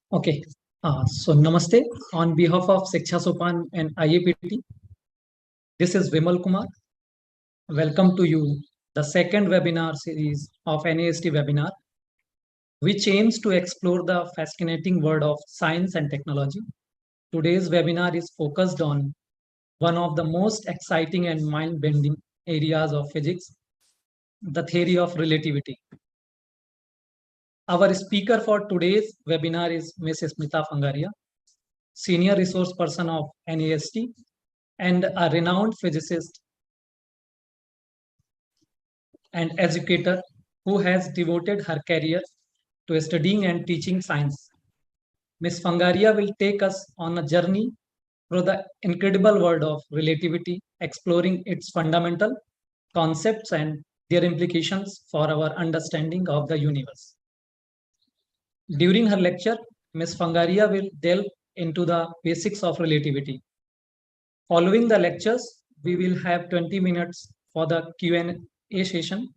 Okay. So namaste. On behalf of Shiksha Sopan and IAPT, this is Vimal Kumar. Welcome to you, the second webinar series of NAST webinar, which aims to explore the fascinating world of science and technology. Today's webinar is focused on one of the most exciting and mind-bending areas of physics, the theory of relativity. Our speaker for today's webinar is Ms. Smita Fangaria, Senior Resource Person of NAST and a renowned physicist and educator who has devoted her career to studying and teaching science. Ms. Fangaria will take us on a journey through the incredible world of relativity, exploring its fundamental concepts and their implications for our understanding of the universe. During her lecture, Ms. Fangaria will delve into the basics of relativity. Following the lectures, we will have 20 minutes for the Q&A session,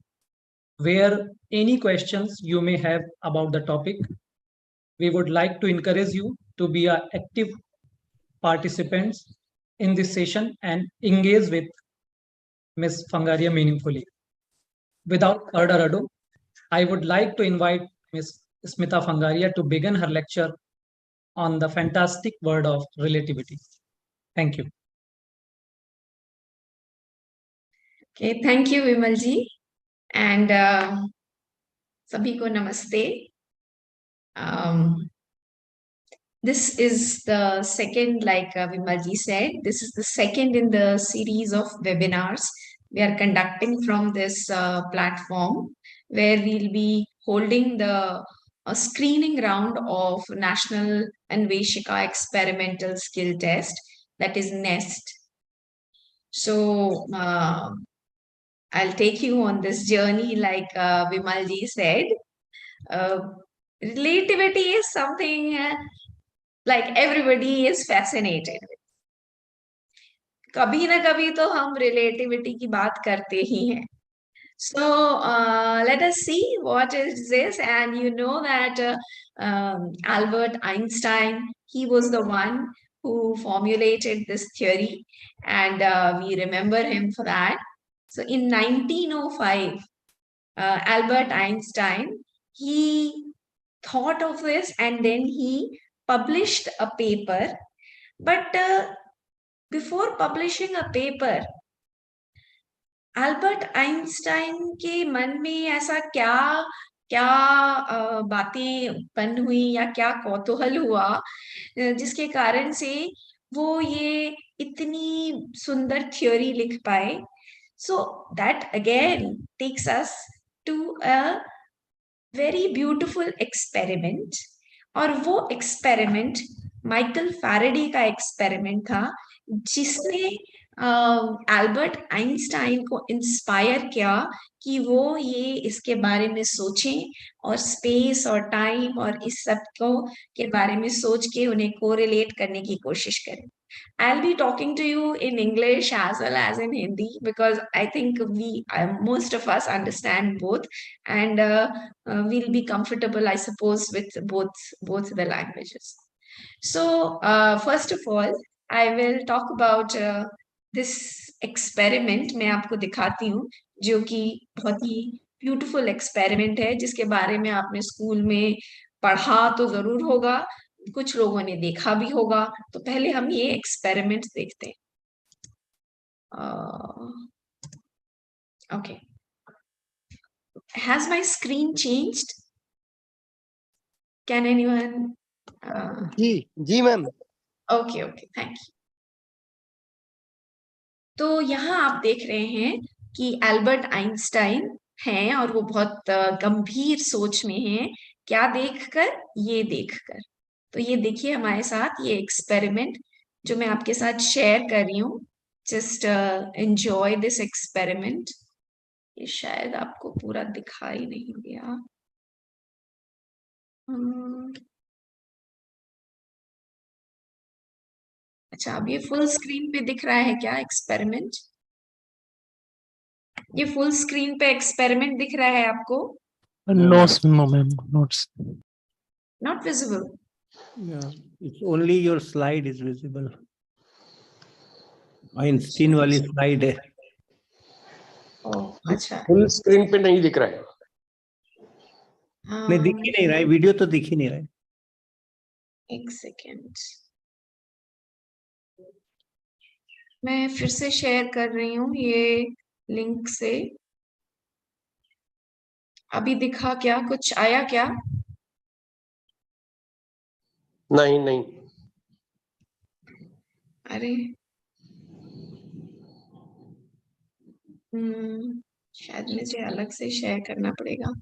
where any questions you may have about the topic. We would like to encourage you to be active participants in this session and engage with Ms. Fangaria meaningfully. Without further ado, I would like to invite Ms. Smita Fangaria to begin her lecture on the fantastic world of relativity. Thank you. Okay, thank you, Vimal ji. And sabhi ko namaste. This is the second, like Vimal ji said, this is the second in the series of webinars we are conducting from this platform, where we'll be holding the screening round of National Anveshika Experimental Skill Test, that is NEST. So I'll take you on this journey, like Vimal ji said. Relativity is something like everybody is fascinated with. कभी ना कभी तो हम relativity की बात करते ही हैं. So let us see what is this. And you know that Albert Einstein, he was the one who formulated this theory, and we remember him for that. So in 1905, Albert Einstein, he thought of this and then he published a paper. But before publishing a paper, Albert Einstein के मन में ऐसा क्या क्या बातें उत्पन्न हुई या क्या कौतूहल हुआ जिसके कारण से वो ये इतनी सुंदर थ्योरी लिख पाए. So that again takes us to a very beautiful experiment. और वो एक्सपेरिमेंट माइकल फैराडे का एक्सपेरिमेंट था, जिसने एल्बर्ट आइंस्टाइन को इंस्पायर किया कि वो ये इसके बारे में सोचें और स्पेस और टाइम और इस सब को के बारे में सोच के उन्हें कोरिलेट करने की कोशिश करें. I'll be talking to you in English as well as in Hindi, because I think most of us understand both, and we'll be comfortable, I suppose, with both the languages. So first of all, I will talk about this experiment. मैं आपको दिखाती हूँ, जो कि बहुत ही beautiful experiment है, जिसके बारे में आपने स्कूल में पढ़ा तो जरूर होगा, कुछ लोगों ने देखा भी होगा. तो पहले हम ये एक्सपेरिमेंट देखते हैं. Okay. Has my screen changed? Can anyone? जी मैम. Okay, thank you. तो यहाँ आप देख रहे हैं कि एल्बर्ट आइंस्टाइन हैं और वो बहुत गंभीर सोच में हैं. क्या देखकर? ये देखकर. तो ये देखिए हमारे साथ ये एक्सपेरिमेंट जो मैं आपके साथ शेयर कर रही हूँ. Just enjoy this experiment. ये शायद आपको पूरा दिखाई नहीं दिया. अच्छा, अब ये फुल स्क्रीन पे दिख रहा है क्या एक्सपेरिमेंट? ये फुल स्क्रीन पे एक्सपेरिमेंट दिख रहा है आपको? No ma'am, notes not visible. Yeah, it's only your slide is visible. Einstein वाली स्लाइड है, ओह अच्छा, फुल स्क्रीन पे नहीं दिख रहा है। नहीं दिख ही नहीं रहा है, वीडियो तो दिख ही नहीं रहा है। एक सेकेंड, मैं फिर से शेयर कर रही हूँ ये लिंक से। अभी दिखा क्या, कुछ आया क्या? नहीं नहीं, अरे शायद मुझे अलग से शेयर करना पड़ेगा।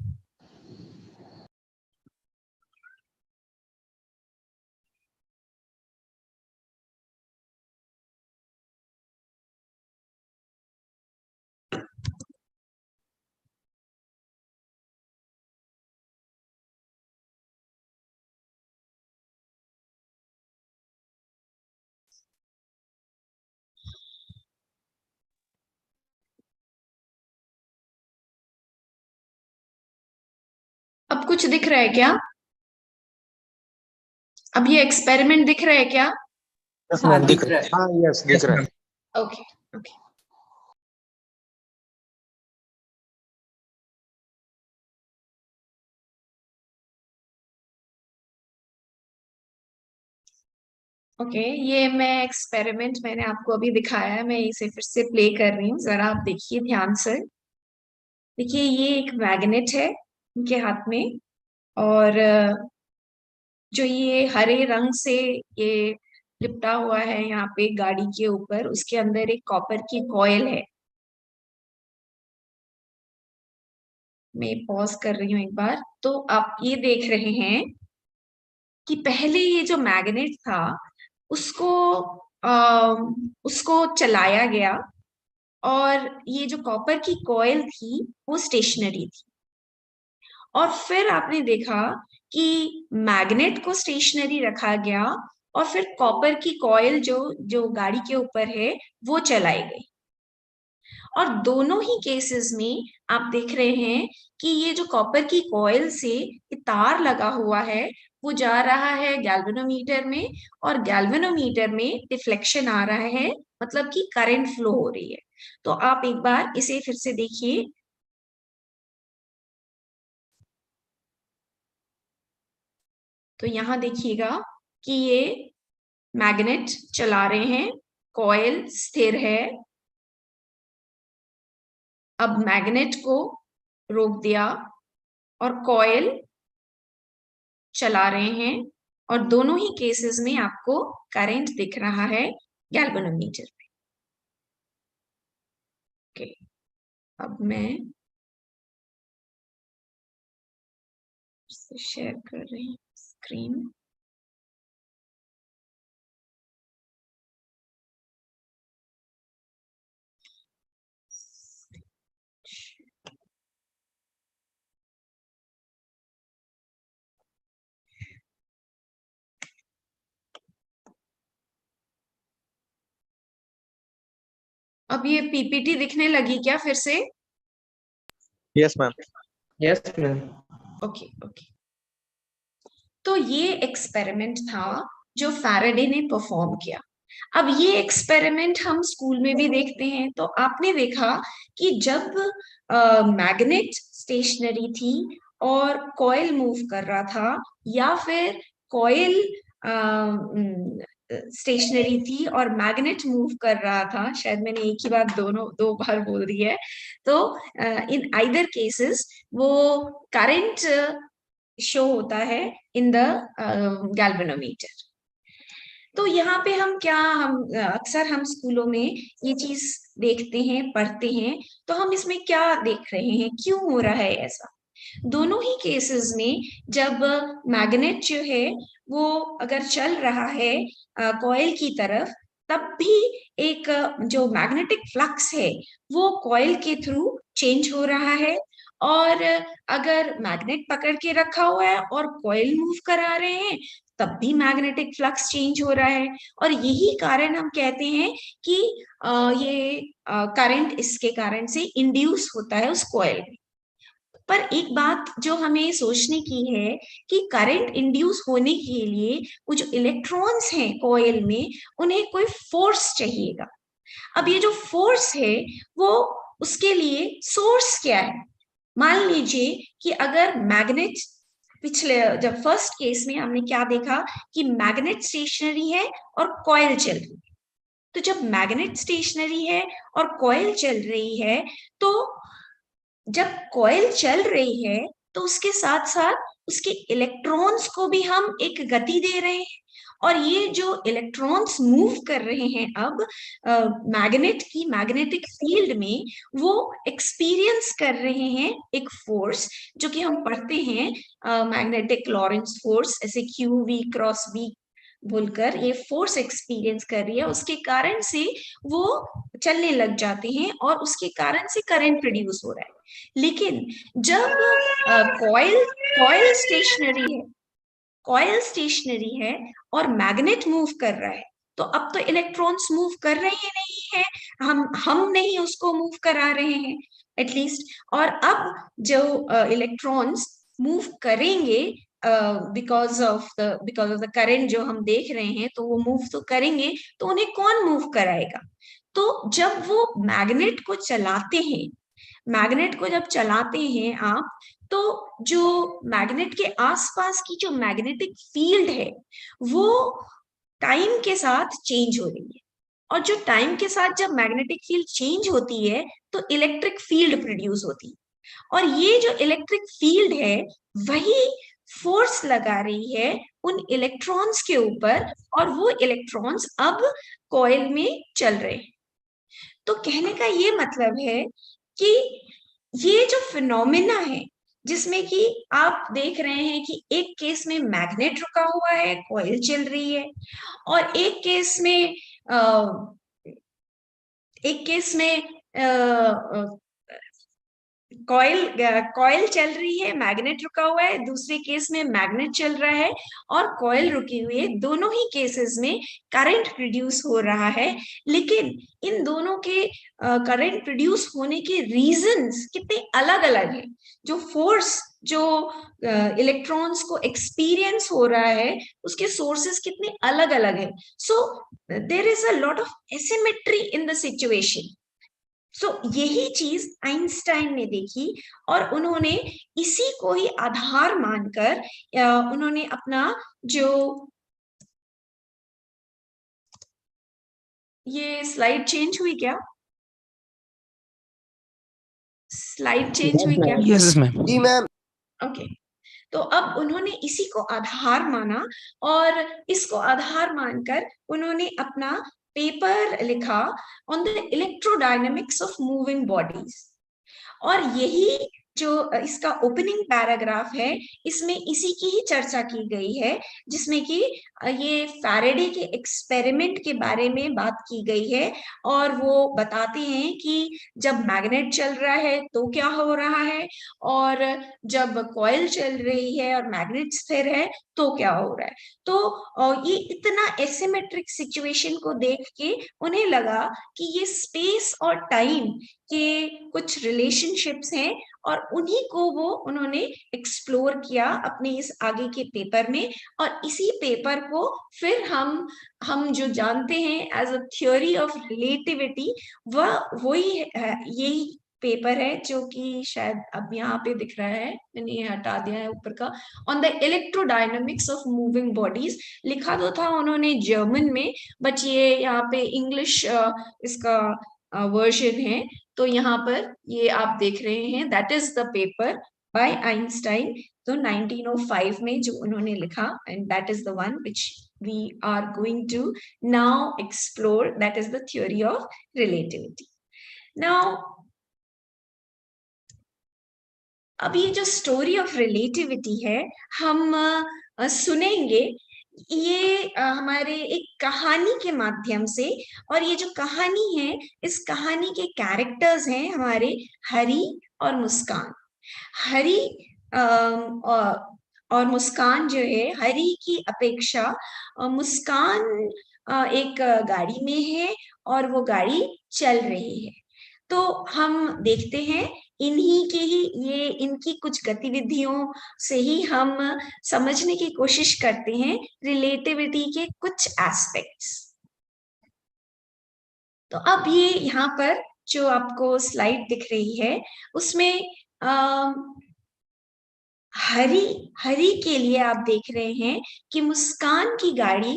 अब कुछ दिख रहा है क्या? अब ये एक्सपेरिमेंट दिख रहा है क्या? हाँ दिख रहा है। हाँ यस दिख रहा है। ओके ओके, ओके, ये मैं एक्सपेरिमेंट मैंने आपको अभी दिखाया है, मैं इसे फिर से प्ले कर रही हूँ, जरा आप देखिए ध्यान से। देखिए ये एक मैग्नेट है उनके हाथ में, और जो ये हरे रंग से ये लिपटा हुआ है यहाँ पे गाड़ी के ऊपर, उसके अंदर एक कॉपर की कॉइल है। मैं पॉज कर रही हूँ एक बार, तो आप ये देख रहे हैं कि पहले ये जो मैग्नेट था उसको उसको चलाया गया, और ये जो कॉपर की कॉइल थी वो स्टेशनरी थी। और फिर आपने देखा कि मैग्नेट को स्टेशनरी रखा गया, और फिर कॉपर की कॉइल जो जो गाड़ी के ऊपर है वो चलाई गई। और दोनों ही केसेस में आप देख रहे हैं कि ये जो कॉपर की कॉइल से तार लगा हुआ है वो जा रहा है गैल्वेनोमीटर में, और गैल्वेनोमीटर में डिफ्लेक्शन आ रहा है, मतलब कि करंट फ्लो हो रही है। तो आप एक बार इसे फिर से देखिए। तो यहां देखिएगा कि ये मैग्नेट चला रहे हैं, कॉइल स्थिर है। अब मैग्नेट को रोक दिया और कॉइल चला रहे हैं, और दोनों ही केसेस में आपको करंट दिख रहा है गैल्वेनोमीटर में। ओके, अब मैं शेयर कर रही हूँ स्क्रीन। अब ये पीपीटी दिखने लगी क्या फिर से? Yes ma'am. Yes ma'am. Okay okay, तो ये एक्सपेरिमेंट था जो फैराडे ने परफॉर्म किया। अब ये एक्सपेरिमेंट हम स्कूल में भी देखते हैं। तो आपने देखा कि जब मैग्नेट स्टेशनरी थी और कॉइल मूव कर रहा था, या फिर कॉइल स्टेशनरी थी और मैग्नेट मूव कर रहा था, शायद मैंने एक ही बात दो बार बोल दी है, तो इन आइदर केसेस वो करंट शो होता है इन द गैल्वेनोमीटर। तो यहाँ पे हम अक्सर हम स्कूलों में ये चीज देखते हैं, पढ़ते हैं, तो हम इसमें क्या देख रहे हैं, क्यों हो रहा है ऐसा? दोनों ही केसेस में जब मैग्नेट जो है वो अगर चल रहा है कॉइल की तरफ, तब भी एक जो मैग्नेटिक फ्लक्स है वो कॉइल के थ्रू चेंज हो रहा है। और अगर मैग्नेट पकड़ के रखा हुआ है और कॉइल मूव करा रहे हैं, तब भी मैग्नेटिक फ्लक्स चेंज हो रहा है। और यही कारण हम कहते हैं कि ये करंट इसके कारण से इंड्यूस होता है उस कॉइल में। पर एक बात जो हमें सोचने की है कि करंट इंड्यूस होने के लिए वो जो इलेक्ट्रॉन्स हैं कॉइल में, उन्हें कोई फोर्स चाहिएगा। अब ये जो फोर्स है वो उसके लिए सोर्स क्या है? मान लीजिए कि अगर मैग्नेट, पिछले जब फर्स्ट केस में हमने क्या देखा कि मैग्नेट स्टेशनरी है और कॉइल चल रही है। तो जब मैग्नेट स्टेशनरी है और कॉइल चल रही है, तो जब कॉइल चल रही है तो उसके साथ साथ उसके इलेक्ट्रॉन्स को भी हम एक गति दे रहे हैं, और ये जो इलेक्ट्रॉन्स मूव कर रहे हैं अब मैग्नेट की मैग्नेटिक फील्ड में, वो एक्सपीरियंस कर रहे हैं एक फोर्स जो कि हम पढ़ते हैं मैग्नेटिक लॉरेंस फोर्स, ऐसे क्यू वी क्रॉस बी बोलकर ये फोर्स एक्सपीरियंस कर रही है। उसके कारण से वो चलने लग जाते हैं और उसके कारण से करंट प्रोड्यूस हो रहा है। लेकिन जब कॉइल स्टेशनरी है और मैग्नेट मूव कर रहा है, तो अब तो इलेक्ट्रॉन्स मूव कर रहे ही नहीं है, हम नहीं उसको मूव करा रहे हैं एटलीस्ट। और अब जो इलेक्ट्रॉन्स मूव करेंगे बिकॉज ऑफ द करंट जो हम देख रहे हैं, तो वो मूव तो करेंगे, तो उन्हें कौन मूव कराएगा? तो जब वो मैग्नेट को जब चलाते हैं आप, तो जो मैग्नेट के आसपास की जो मैग्नेटिक फील्ड है वो टाइम के साथ चेंज हो रही है, और जो टाइम के साथ जब मैग्नेटिक फील्ड चेंज होती है तो इलेक्ट्रिक फील्ड प्रोड्यूस होती है, और ये जो इलेक्ट्रिक फील्ड है वही फोर्स लगा रही है उन इलेक्ट्रॉन्स के ऊपर, और वो इलेक्ट्रॉन्स अब कॉइल में चल रहे हैं। तो कहने का ये मतलब है कि ये जो फिनोमेना है जिसमें कि आप देख रहे हैं कि एक केस में मैग्नेट रुका हुआ है, कॉइल चल रही है, और एक केस में कॉइल चल रही है, मैग्नेट रुका हुआ है, दूसरे केस में मैग्नेट चल रहा है और कॉइल रुकी हुई है। दोनों ही केसेस में करंट प्रोड्यूस हो रहा है, लेकिन इन दोनों के करंट प्रोड्यूस होने के रीजंस कितने अलग अलग हैं। जो फोर्स जो इलेक्ट्रॉन्स को एक्सपीरियंस हो रहा है उसके सोर्सेस कितने अलग अलग हैं। So there is a lot of asymmetry in the situation. So यही चीज आइंस्टाइन ने देखी, और उन्होंने इसी को ही आधार मानकर उन्होंने अपना जो ये स्लाइड चेंज हुई क्या? स्लाइड चेंज हुई क्या? Yes ma'am. जी मैम। ओके, तो अब उन्होंने इसी को आधार माना, और इसको आधार मानकर उन्होंने अपना पेपर लिखा on the electrodynamics of moving bodies. और यही जो इसका ओपनिंग पैराग्राफ है, इसमें इसी की ही चर्चा की गई है, जिसमें कि ये फैराडे के एक्सपेरिमेंट के बारे में बात की गई है, और वो बताते हैं कि जब मैग्नेट चल रहा है तो क्या हो रहा है, और जब कॉइल चल रही है और मैग्नेट स्थिर है तो क्या हो रहा है। तो ये इतना एसिमेट्रिक सिचुएशन को देख के उन्हें लगा कि ये स्पेस और टाइम के कुछ रिलेशनशिप्स हैं, और उन्हीं को वो उन्होंने एक्सप्लोर किया अपने इस आगे के पेपर में। और इसी पेपर को फिर हम जो जानते हैं as a theory of relativity, वही यही पेपर है जो कि शायद अब यहाँ पे दिख रहा है, मैंने ये हटा दिया है ऊपर का, on the electrodynamics of moving bodies. लिखा तो था उन्होंने जर्मन में, बट ये यहाँ पे इंग्लिश इसका वर्जन है। तो यहाँ पर ये आप देख रहे हैं, that is the paper by Einstein, तो 1905 में जो उन्होंने लिखा, and that is the one which we are going to now explore, that is the theory of relativity. Now अब ये जो स्टोरी ऑफ रिलेटिविटी है हम सुनेंगे, ये हमारे एक कहानी के माध्यम से, और ये जो कहानी है इस कहानी के कैरेक्टर्स हैं हमारे हरी और मुस्कान। हरी और मुस्कान जो है, हरी की अपेक्षा मुस्कान एक गाड़ी में है और वो गाड़ी चल रही है। तो हम देखते हैं इन्हीं के ही ये इनकी कुछ गतिविधियों से ही हम समझने की कोशिश करते हैं रिलेटिविटी के कुछ एस्पेक्ट्स। तो अब ये यहाँ पर जो आपको स्लाइड दिख रही है उसमें हरी के लिए आप देख रहे हैं कि मुस्कान की गाड़ी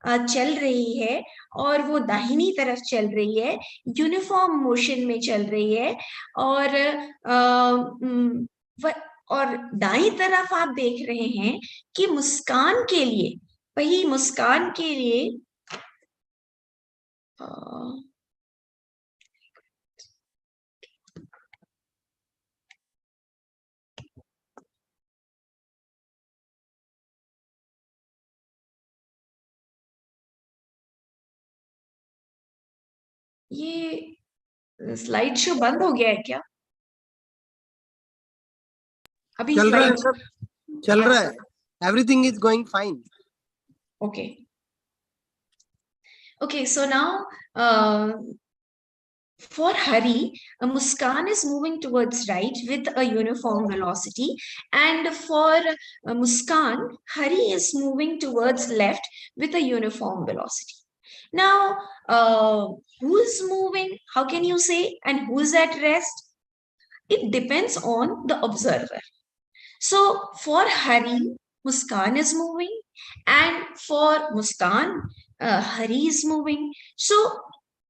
चल रही है और वो दाहिनी तरफ चल रही है, यूनिफॉर्म मोशन में चल रही है। और दाईं तरफ आप देख रहे हैं कि मुस्कान के लिए, वही मुस्कान के लिए ये स्लाइड शो बंद हो गया है क्या? अभी चल रहा है slide- सब, चल रहा है, everything is going fine. Okay, so now for Hari, Muskan is moving towards right with a uniform velocity, and for Muskan, Hari is moving towards left with a uniform velocity. Now, who is moving? How can you say? And who is at rest? It depends on the observer. So for Hari, Muskan is moving, and for Muskan, Hari is moving. So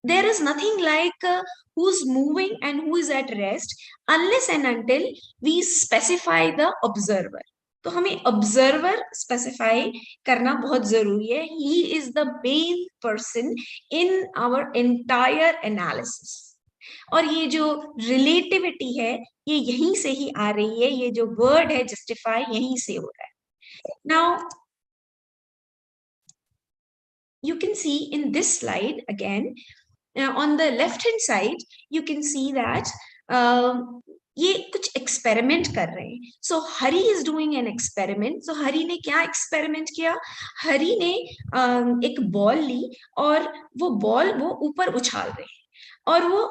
there is nothing like who's moving and who is at rest unless and until we specify the observer. तो हमें observer specify करना बहुत जरूरी है. He is the main person in our entire analysis. और ये जो relativity है ये यहीं से ही आ रही है. ये जो वर्ड है जस्टिफाई यहीं से हो रहा है. Now you can see in this slide again, on the left hand side you can see that ये कुछ एक्सपेरिमेंट कर रहे हैं. सो हरी इज डूइंग एन एक्सपेरिमेंट. सो हरी ने क्या एक्सपेरिमेंट किया? हरी ने एक बॉल ली और वो बॉल वो ऊपर उछाल रहे हैं और वो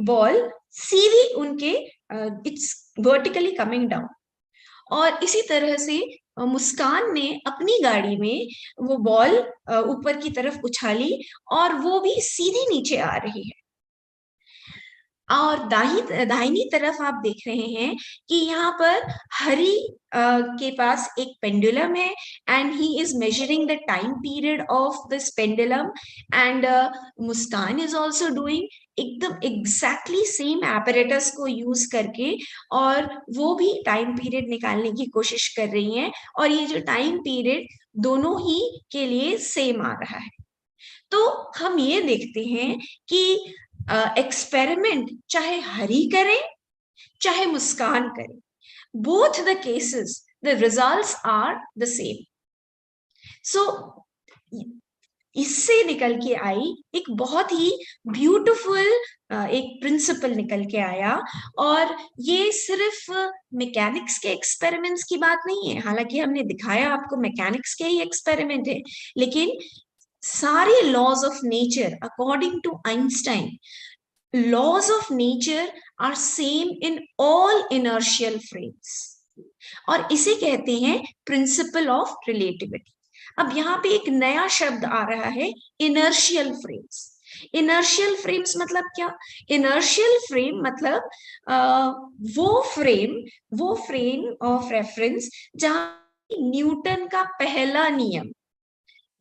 बॉल सीधी उनके इट्स वर्टिकली कमिंग डाउन. और इसी तरह से मुस्कान ने अपनी गाड़ी में वो बॉल ऊपर की तरफ उछाली और वो भी सीधी नीचे आ रही है. और दाहिनी तरफ आप देख रहे हैं कि यहाँ पर हरी के पास एक पेंडुलम है and he is measuring the time period of this pendulum. And Muskan is also doing एकदम एग्जैक्टली सेम एपरेटस को यूज करके और वो भी टाइम पीरियड निकालने की कोशिश कर रही हैं. और ये जो टाइम पीरियड दोनों ही के लिए सेम आ रहा है. तो हम ये देखते हैं कि एक्सपेरिमेंट चाहे हरी करे चाहे मुस्कान करे, both the cases the results are the same. So इससे निकल के आई एक बहुत ही ब्यूटीफुल एक प्रिंसिपल निकल के आया. और ये सिर्फ मैकेनिक्स के एक्सपेरिमेंट्स की बात नहीं है. हालांकि हमने दिखाया आपको मैकेनिक्स के ही एक्सपेरिमेंट है, लेकिन सारे laws of nature according to Einstein, laws of nature are same in all inertial frames. और इसे कहते हैं प्रिंसिपल ऑफ रिलेटिविटी. अब यहाँ पे एक नया शब्द आ रहा है, इनर्शियल फ्रेम्स. इनर्शियल फ्रेम्स मतलब क्या? इनर्शियल फ्रेम मतलब वो फ्रेम ऑफ रेफरेंस जहां न्यूटन का पहला नियम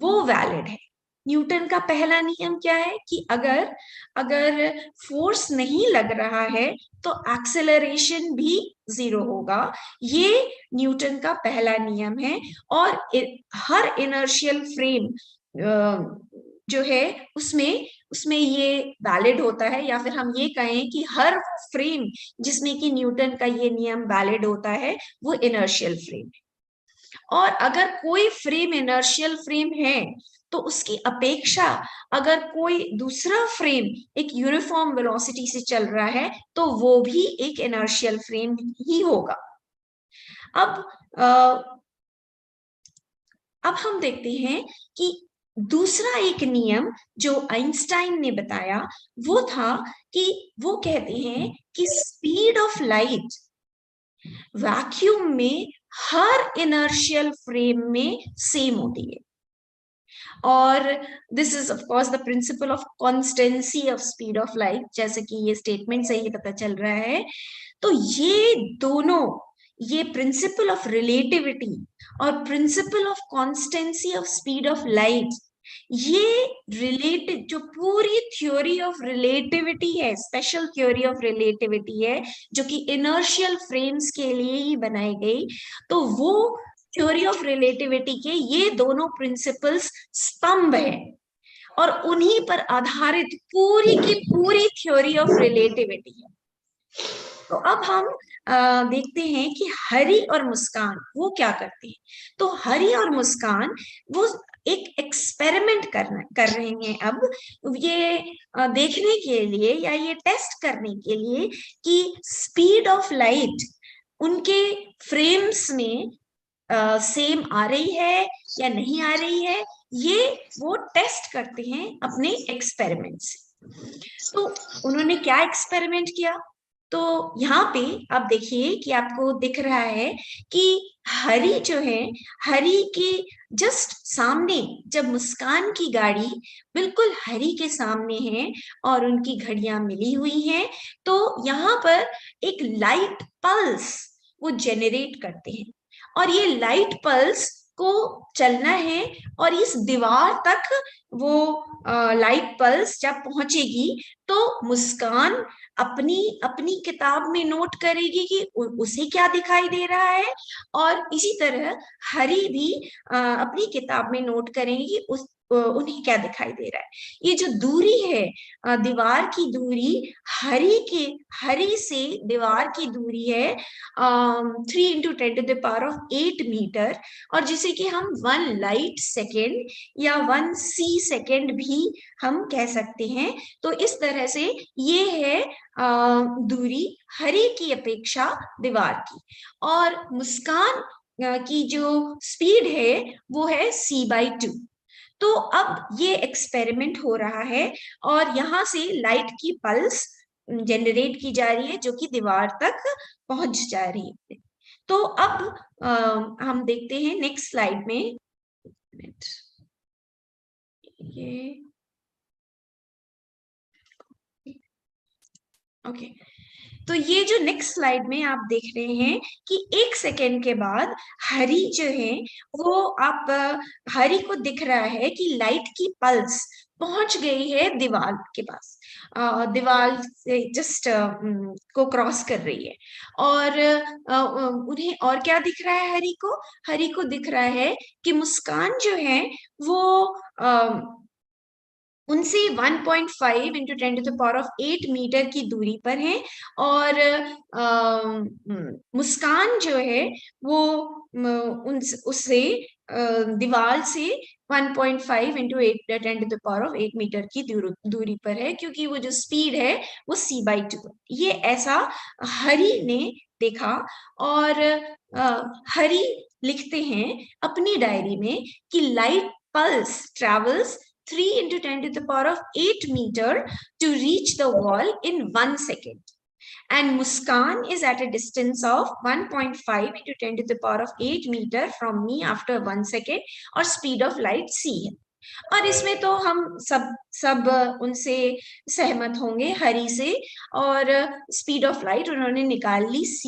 वो वैलिड है. न्यूटन का पहला नियम क्या है कि अगर फोर्स नहीं लग रहा है तो एक्सेलरेशन भी 0 होगा. ये न्यूटन का पहला नियम है. और हर इनर्शियल फ्रेम जो है उसमें ये वैलिड होता है. या फिर हम ये कहें कि हर फ्रेम जिसमें कि न्यूटन का ये नियम वैलिड होता है वो इनर्शियल फ्रेम है. और अगर कोई फ्रेम इनर्शियल फ्रेम है तो उसकी अपेक्षा अगर कोई दूसरा फ्रेम एक यूनिफॉर्म वेलोसिटी से चल रहा है तो वो भी एक इनर्शियल फ्रेम ही होगा. अब हम देखते हैं कि दूसरा एक नियम जो आइंस्टाइन ने बताया वो था कि वो कहते हैं कि स्पीड ऑफ लाइट वैक्यूम में हर इनर्शियल फ्रेम में सेम होती है, और this is of course the principle of constituency of speed of light, जैसे कि ये स्टेटमेंट से ही पता चल रहा है। तो ये दोनों, ये प्रिंसिपल ऑफ रिलेटिविटी और principle of constituency of speed of light, ये रिलेटेड, जो पूरी थ्योरी ऑफ रिलेटिविटी है, स्पेशल थ्योरी ऑफ रिलेटिविटी है, जो कि इनर्शियल फ्रेम्स के लिए ही बनाई गई, तो वो थ्योरी ऑफ रिलेटिविटी के ये दोनों प्रिंसिपल्स स्तंभ हैं, और उन्हीं पर आधारित पूरी की पूरी थ्योरी ऑफ रिलेटिविटी है। तो अब हम देखते हैं कि हरी और मुस्कान वो क्या करते हैं। तो हरी और मुस्कान वो एक एक्सपेरिमेंट कर रहे हैं अब, ये देखने के लिए या ये टेस्ट करने के लिए कि स्पीड ऑफ लाइट उनके फ्रेम्स में सेम आ रही है या नहीं आ रही है, ये वो टेस्ट करते हैं अपने एक्सपेरिमेंट से। तो उन्होंने क्या एक्सपेरिमेंट किया, तो यहाँ पे आप देखिए कि आपको दिख रहा है कि हरी जो है, हरी के जस्ट सामने, जब मुस्कान की गाड़ी बिल्कुल हरी के सामने है और उनकी घड़ियां मिली हुई हैं, तो यहाँ पर एक लाइट पल्स वो जेनरेट करते हैं, और ये लाइट पल्स को चलना है, और इस दीवार तक वो लाइट पल्स जब पहुंचेगी तो मुस्कान अपनी किताब में नोट करेगी कि उसे क्या दिखाई दे रहा है, और इसी तरह हरी भी अपनी किताब में नोट करेंगी कि उन्हें क्या दिखाई दे रहा है। ये जो दूरी है, दीवार की दूरी, हरी से दीवार की दूरी है 3 × 10⁸ मीटर, और जिसे कि हम 1 लाइट सेकेंड या 1 सी सेकेंड भी हम कह सकते हैं। तो इस तरह से ये है दूरी हरी की अपेक्षा दीवार की, और मुस्कान की जो स्पीड है वो है c/2। तो अब ये एक्सपेरिमेंट हो रहा है, और यहाँ से लाइट की पल्स जनरेट की जा रही है जो कि दीवार तक पहुंच जा रही है। तो अब हम देखते हैं नेक्स्ट स्लाइड में, ये ओके तो ये जो नेक्स्ट स्लाइड में आप देख रहे हैं कि 1 सेकेंड के बाद हरी जो है वो, आप हरी को दिख रहा है कि लाइट की पल्स पहुंच गई है दीवार के पास, दीवार से जस्ट को क्रॉस कर रही है, और उन्हें और क्या दिख रहा है, हरी को दिख रहा है कि मुस्कान जो है वो उनसे 1.5 × 10⁸ मीटर की दूरी पर है, और मुस्कान जो है वो उससे दीवार से 1.5 × 10⁸ मीटर की दूरी पर है, क्योंकि वो जो स्पीड है वो c/2 है। ये ऐसा हरी ने देखा, और हरी लिखते हैं अपनी डायरी में कि light pulse travels 3 × 10⁸ meter to reach the wall in 1 second, and Muskan is at a distance of 1.5 × 10⁸ meter from me after 1 second, और speed of light c है। और इसमें तो हम सब उनसे सहमत होंगे हरी से, और स्पीड ऑफ लाइट उन्होंने निकाल ली c,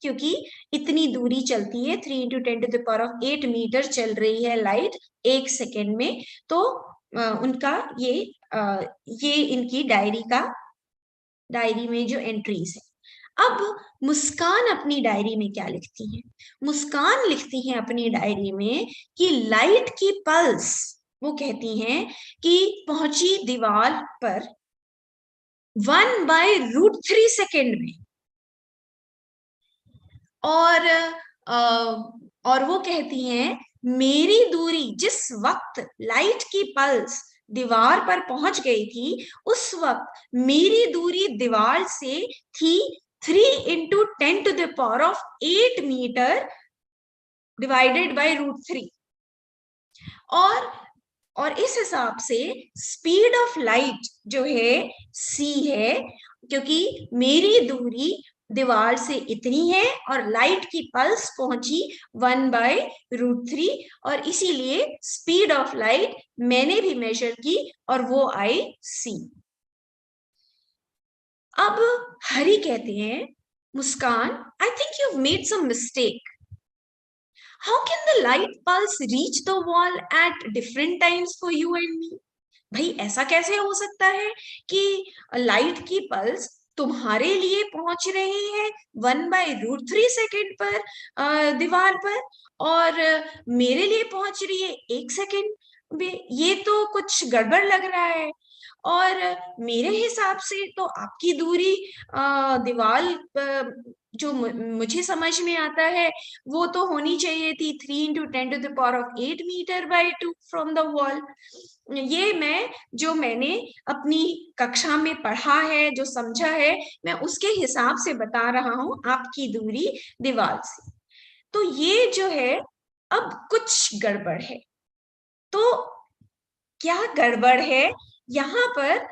क्योंकि इतनी दूरी चलती है, 3 × 10⁸ मीटर चल रही है लाइट 1 सेकेंड में। तो उनका ये इनकी डायरी में जो एंट्रीज है। अब मुस्कान अपनी डायरी में क्या लिखती हैं? मुस्कान लिखती हैं अपनी डायरी में कि लाइट की पल्स, वो कहती हैं कि पहुंची दीवार पर 1/√3 सेकेंड में, और वो कहती हैं मेरी दूरी, जिस वक्त लाइट की पल्स दीवार पर पहुंच गई थी, उस वक्त मेरी दूरी दीवार से थी 3 × 10⁸ मीटर डिवाइडेड बाय √3, और इस हिसाब से स्पीड ऑफ लाइट जो है c है, क्योंकि मेरी दूरी दीवार से इतनी है और लाइट की पल्स पहुंची 1/√3 और इसीलिए स्पीड ऑफ लाइट मैंने भी मेजर की और वो आई c। अब हरि कहते हैं, Muskan, I think you made some mistake. How can the light pulse reach the wall at different times for you and me? भाई ऐसा कैसे हो सकता है कि लाइट की पल्स तुम्हारे लिए पहुंच रही है 1/√3 सेकेंड पर दीवार पर और मेरे लिए पहुंच रही है 1 सेकेंड में? ये तो कुछ गड़बड़ लग रहा है। और मेरे हिसाब से तो आपकी दूरी दीवार जो मुझे समझ में आता है वो तो होनी चाहिए थी 3 × 10⁸ मीटर/2 फ्रॉम द वॉल। ये मैंने अपनी कक्षा में पढ़ा है, जो समझा है, मैं उसके हिसाब से बता रहा हूं आपकी दूरी दीवार से। तो ये जो है अब कुछ गड़बड़ है। तो क्या गड़बड़ है? यहाँ पर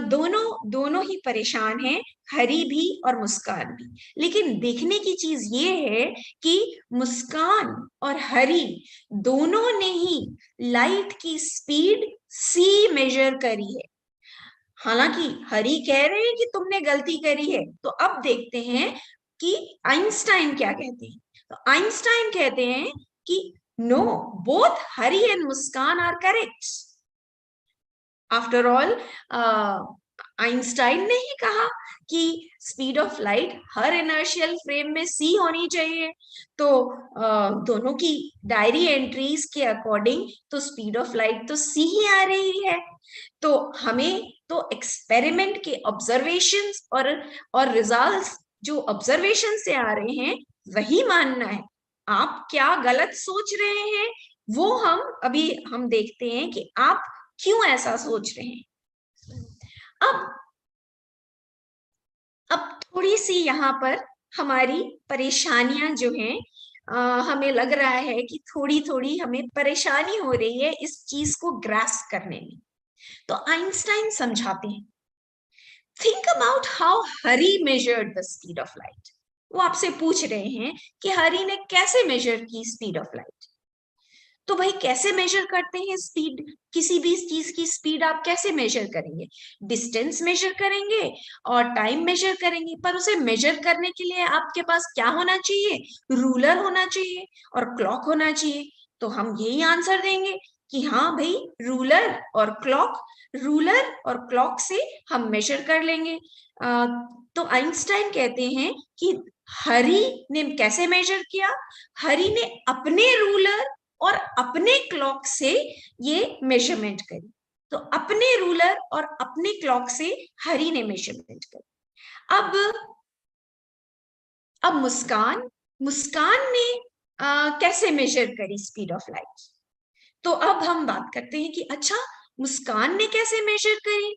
दोनों ही परेशान हैं, हरि भी और मुस्कान भी। लेकिन देखने की चीज ये है कि मुस्कान और हरि दोनों ने ही लाइट की स्पीड c मेजर करी है। हालांकि हरि कह रहे हैं कि तुमने गलती करी है। तो अब देखते हैं कि आइंस्टाइन क्या कहते हैं। तो आइंस्टाइन कहते हैं कि no, both Hari and Muskan are correct. After all Einstein ने ही कहा कि स्पीड ऑफ लाइट हर इनर्शियल फ्रेम में c होनी चाहिए। तो दोनों की डायरी एंट्रीज के अकॉर्डिंग तो स्पीड ऑफ लाइट तो c ही आ रही है। तो हमें तो एक्सपेरिमेंट के ऑब्जर्वेशंस और रिजल्ट्स जो ऑब्जर्वेशन से आ रहे हैं वही मानना है। आप क्या गलत सोच रहे हैं वो हम देखते हैं कि आप क्यों ऐसा सोच रहे हैं। अब थोड़ी सी यहाँ पर हमारी परेशानियां जो हैं, हमें लग रहा है कि थोड़ी थोड़ी हमें परेशानी हो रही है इस चीज को ग्रास्प करने में। तो आइंस्टाइन समझाते हैं, think about how Hari measured the speed of light. वो आपसे पूछ रहे हैं कि हरि ने कैसे मेजर की स्पीड ऑफ लाइट। तो भाई कैसे मेजर करते हैं स्पीड? किसी भी चीज की स्पीड आप कैसे मेजर करेंगे? डिस्टेंस मेजर करेंगे और टाइम मेजर करेंगे। पर उसे मेजर करने के लिए आपके पास क्या होना चाहिए? रूलर होना चाहिए और क्लॉक होना चाहिए। तो हम यही आंसर देंगे कि हाँ भाई, रूलर और क्लॉक से हम मेजर कर लेंगे। तो आइंस्टाइन कहते हैं कि हरि ने कैसे मेजर किया? हरि ने अपने रूलर और अपने क्लॉक से ये मेजरमेंट करी। तो अपने रूलर और अपने क्लॉक से हरि ने मेजरमेंट करी। अब मुस्कान ने कैसे मेजर करी स्पीड ऑफ लाइट? तो अब हम बात करते हैं कि अच्छा, मुस्कान ने कैसे मेजर करी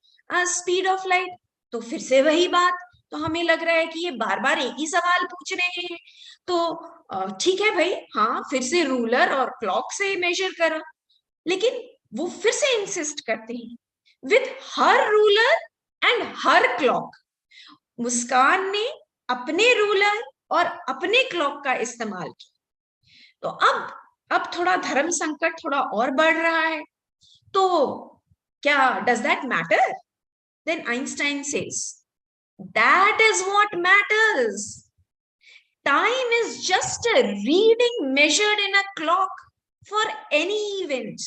स्पीड ऑफ लाइट? तो फिर से वही बात, तो हमें लग रहा है कि ये बार बार एक ही सवाल पूछ रहे हैं। तो ठीक है भाई, हाँ, फिर से रूलर और क्लॉक से मेजर करा। लेकिन वो फिर से इंसिस्ट करते हैं with her ruler and her clock. Muskan ने अपने रूलर और अपने क्लॉक का इस्तेमाल किया। तो अब थोड़ा धर्म संकट थोड़ा और बढ़ रहा है। तो क्या does that matter? Then Einstein says, that is what matters. Time is just a reading measured in a clock for any event.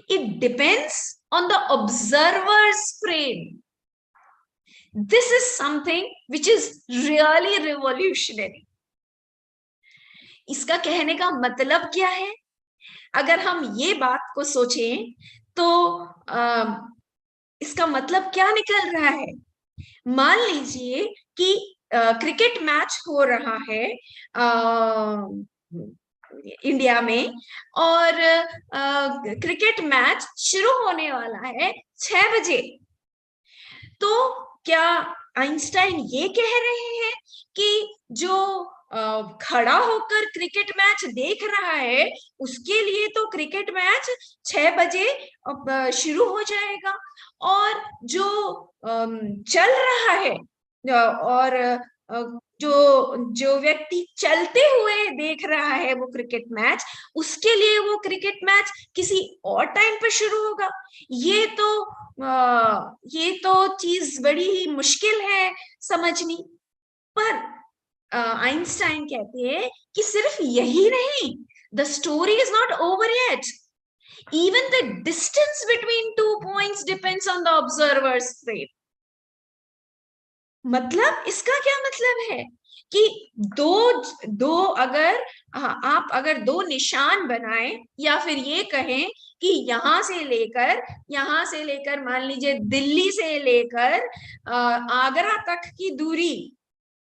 It depends on the observer's frame. This is something which is really revolutionary. इसका कहने का मतलब क्या है? अगर हम ये बात को सोचें तो इसका मतलब क्या निकल रहा है? मान लीजिए कि क्रिकेट मैच हो रहा है इंडिया में और क्रिकेट मैच शुरू होने वाला है 6 बजे। तो क्या आइंस्टाइन ये कह रहे हैं कि जो खड़ा होकर क्रिकेट मैच देख रहा है, उसके लिए तो क्रिकेट मैच 6 बजे शुरू हो जाएगा। और जो चल रहा है और जो व्यक्ति चलते हुए देख रहा है वो क्रिकेट मैच, उसके लिए वो क्रिकेट मैच किसी और टाइम पर शुरू होगा। ये तो चीज बड़ी ही मुश्किल है समझनी। पर आइंस्टाइन कहते हैं कि सिर्फ यही नहीं, the story is not over yet, even the distance between 2 points depends on the observers frame. मतलब इसका क्या मतलब है कि आप अगर 2 निशान बनाएं, या फिर ये कहें कि यहां से लेकर मान लीजिए दिल्ली से लेकर आगरा तक की दूरी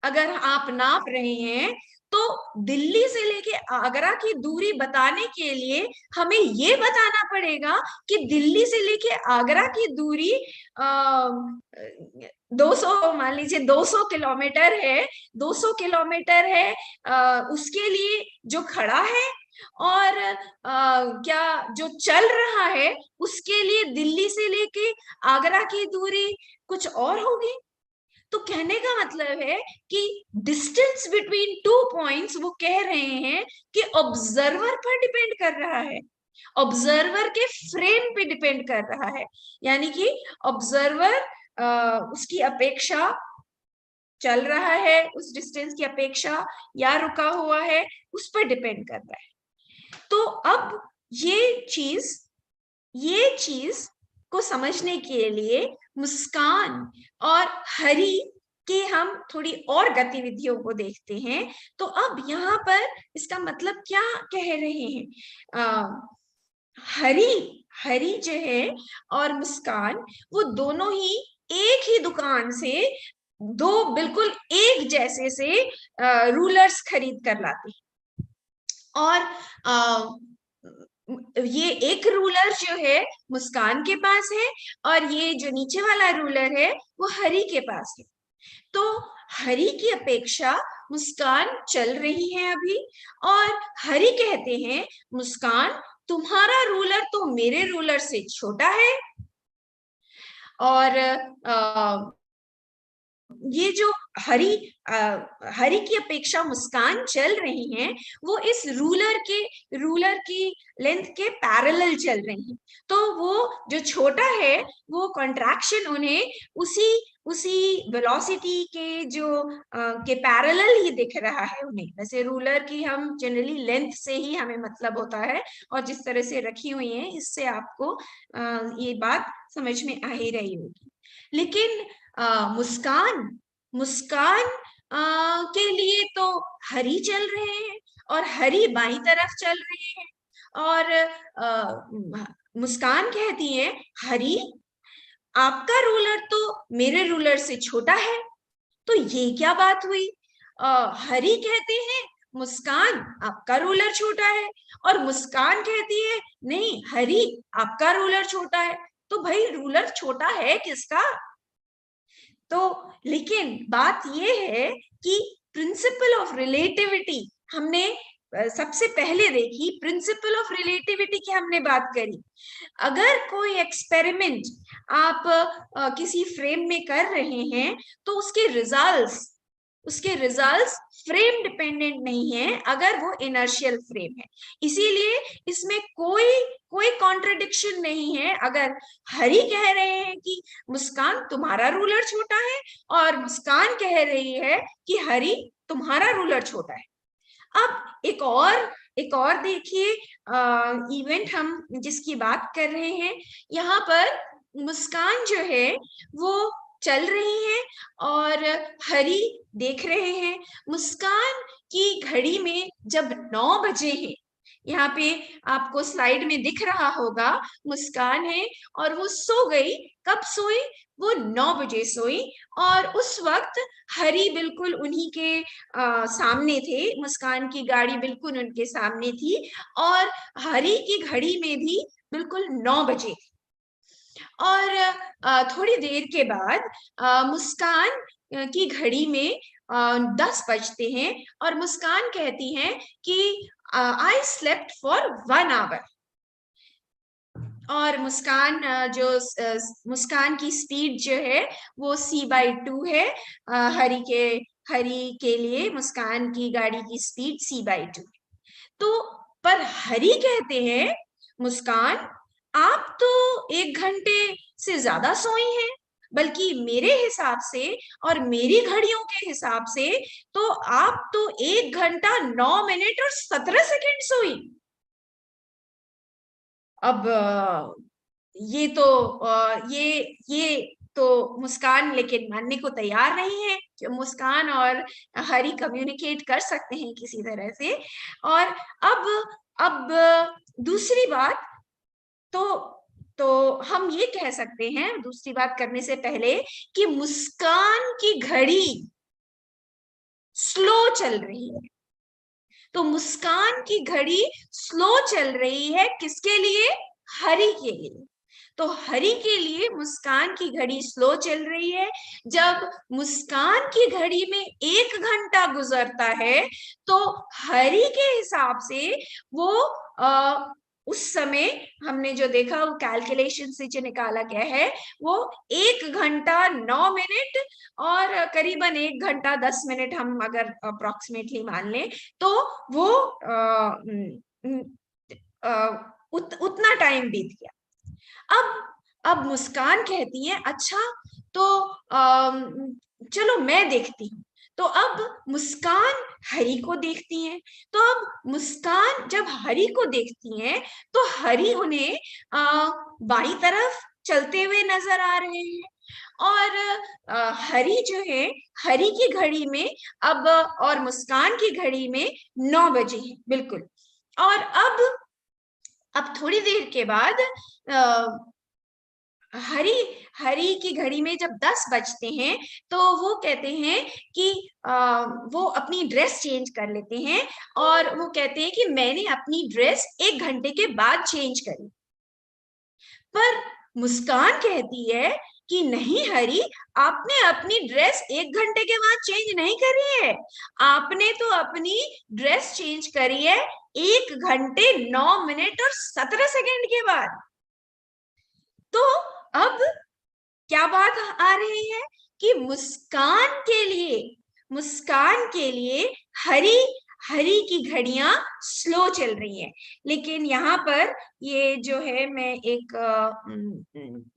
अगर आप नाप रहे हैं, तो दिल्ली से लेके आगरा की दूरी बताने के लिए हमें ये बताना पड़ेगा कि दिल्ली से लेके आगरा की दूरी 200 मान लीजिए 200 किलोमीटर है। 200 किलोमीटर है उसके लिए जो खड़ा है, और क्या जो चल रहा है उसके लिए दिल्ली से लेके आगरा की दूरी कुछ और होगी। तो कहने का मतलब है कि डिस्टेंस बिटवीन 2 पॉइंट्स, वो कह रहे हैं कि ऑब्जर्वर पर डिपेंड कर रहा है, ऑब्जर्वर के फ्रेम पे डिपेंड कर रहा है। यानी कि ऑब्जर्वर उसकी अपेक्षा चल रहा है, उस डिस्टेंस की अपेक्षा, या रुका हुआ है, उस पर डिपेंड कर रहा है। तो अब ये चीज को समझने के लिए मुस्कान और हरि के हम थोड़ी और गतिविधियों को देखते हैं। तो अब यहाँ पर इसका मतलब क्या कह रहे हैं? हरि जो है और मुस्कान, वो दोनों ही एक ही दुकान से 2 बिल्कुल एक जैसे से रूलर्स खरीद कर लाते हैं। और ये एक रूलर जो है मुस्कान के पास है, और ये जो नीचे वाला रूलर है वो हरि के पास है। तो हरि की अपेक्षा मुस्कान चल रही है अभी, और हरि कहते हैं मुस्कान तुम्हारा रूलर तो मेरे रूलर से छोटा है, और ये जो हरि की अपेक्षा मुस्कान चल रही हैं, वो इस रूलर की लेंथ के पैरेलल चल रही हैं। तो वो जो छोटा है वो कॉन्ट्रैक्शन उन्हें उसी वेलोसिटी के के पैरेलल ही दिख रहा है उन्हें। वैसे रूलर की हम जनरली लेंथ से ही हमें मतलब होता है, और जिस तरह से रखी हुई है इससे आपको ये बात समझ में आ ही रही होगी। लेकिन मुस्कान के लिए तो हरि चल रहे हैं, और हरि बाईं तरफ चल रहे हैं, और मुस्कान कहती है हरि आपका रूलर तो मेरे रूलर से छोटा है। तो ये क्या बात हुई? हरि कहते हैं मुस्कान आपका रूलर छोटा है, और मुस्कान कहती है नहीं हरि आपका रूलर छोटा है। तो भाई रूलर छोटा है किसका? तो लेकिन बात ये है कि प्रिंसिपल ऑफ रिलेटिविटी हमने सबसे पहले देखी, प्रिंसिपल ऑफ रिलेटिविटी की हमने बात करी। अगर कोई एक्सपेरिमेंट आप किसी फ्रेम में कर रहे हैं, तो उसके रिजल्ट्स फ्रेम डिपेंडेंट नहीं है अगर वो इनर्शियल फ्रेम है। इसीलिए इसमें कोई कॉन्ट्रडिक्शन नहीं है अगर हरि कह रहे हैं कि मुस्कान तुम्हारा रूलर छोटा है, और मुस्कान कह रही है कि हरि तुम्हारा रूलर छोटा है। अब एक और देखिए इवेंट हम जिसकी बात कर रहे हैं, यहाँ पर मुस्कान जो है वो चल रही है और हरि देख रहे हैं। मुस्कान की घड़ी में जब 9 बजे है, यहाँ पे आपको स्लाइड में दिख रहा होगा मुस्कान है और वो सो गई। कब सोई? वो 9 बजे सोई, और उस वक्त हरि बिल्कुल उन्हीं के सामने थे। मुस्कान की गाड़ी बिल्कुल उनके सामने थी, और हरि की घड़ी में भी बिल्कुल 9 बजे। और थोड़ी देर के बाद मुस्कान की घड़ी में 10 बजते हैं और मुस्कान कहती हैं कि आई स्लेप्ट फॉर 1 आवर। और मुस्कान मुस्कान की स्पीड जो है वो c/2 है। हरी के लिए मुस्कान की गाड़ी की स्पीड c/2। तो पर हरी कहते हैं मुस्कान आप तो 1 घंटे से ज्यादा सोई हैं, बल्कि मेरे हिसाब से और मेरी घड़ियों के हिसाब से तो आप तो 1 घंटा 9 मिनट और 17 सेकंड सोई। अब ये तो मुस्कान लेकिन मानने को तैयार नहीं है कि मुस्कान और हरी कम्युनिकेट कर सकते हैं किसी तरह से। और अब दूसरी बात तो हम ये कह सकते हैं दूसरी बात करने से पहले कि मुस्कान की घड़ी स्लो चल रही है। तो मुस्कान की घड़ी स्लो चल रही है किसके लिए? हरी के लिए। तो हरी के लिए मुस्कान की घड़ी स्लो चल रही है। जब मुस्कान की घड़ी में 1 घंटा गुजरता है तो हरी के हिसाब से वो उस समय हमने जो देखा वो कैलकुलेशन से जो निकाला गया है वो 1 घंटा 9 मिनट और करीबन 1 घंटा 10 मिनट हम अगर अप्रोक्सीमेटली मान लें तो वो उतना टाइम बीत गया। अब मुस्कान कहती है अच्छा तो चलो मैं देखती हूँ। तो अब मुस्कान हरी को देखती है। तो अब मुस्कान जब हरी को देखती हैं तो हरी उन्हें बाईं तरफ चलते हुए नजर आ रहे हैं। और हरी जो है हरी की घड़ी में अब और मुस्कान की घड़ी में 9 बजे है बिल्कुल। और अब थोड़ी देर के बाद हरी की घड़ी में जब 10 बजते हैं तो वो कहते हैं कि वो अपनी ड्रेस चेंज कर लेते हैं और वो कहते हैं कि मैंने अपनी ड्रेस 1 घंटे के बाद चेंज करी। पर मुस्कान कहती है कि नहीं हरी, आपने अपनी ड्रेस 1 घंटे के बाद चेंज नहीं करी है, आपने तो अपनी ड्रेस चेंज करी है 1 घंटे 9 मिनट और 17 सेकंड के बाद। तो अब क्या बात आ रही है कि मुस्कान के लिए हरी की घड़ियां स्लो चल रही हैं। लेकिन यहाँ पर ये जो है मैं एक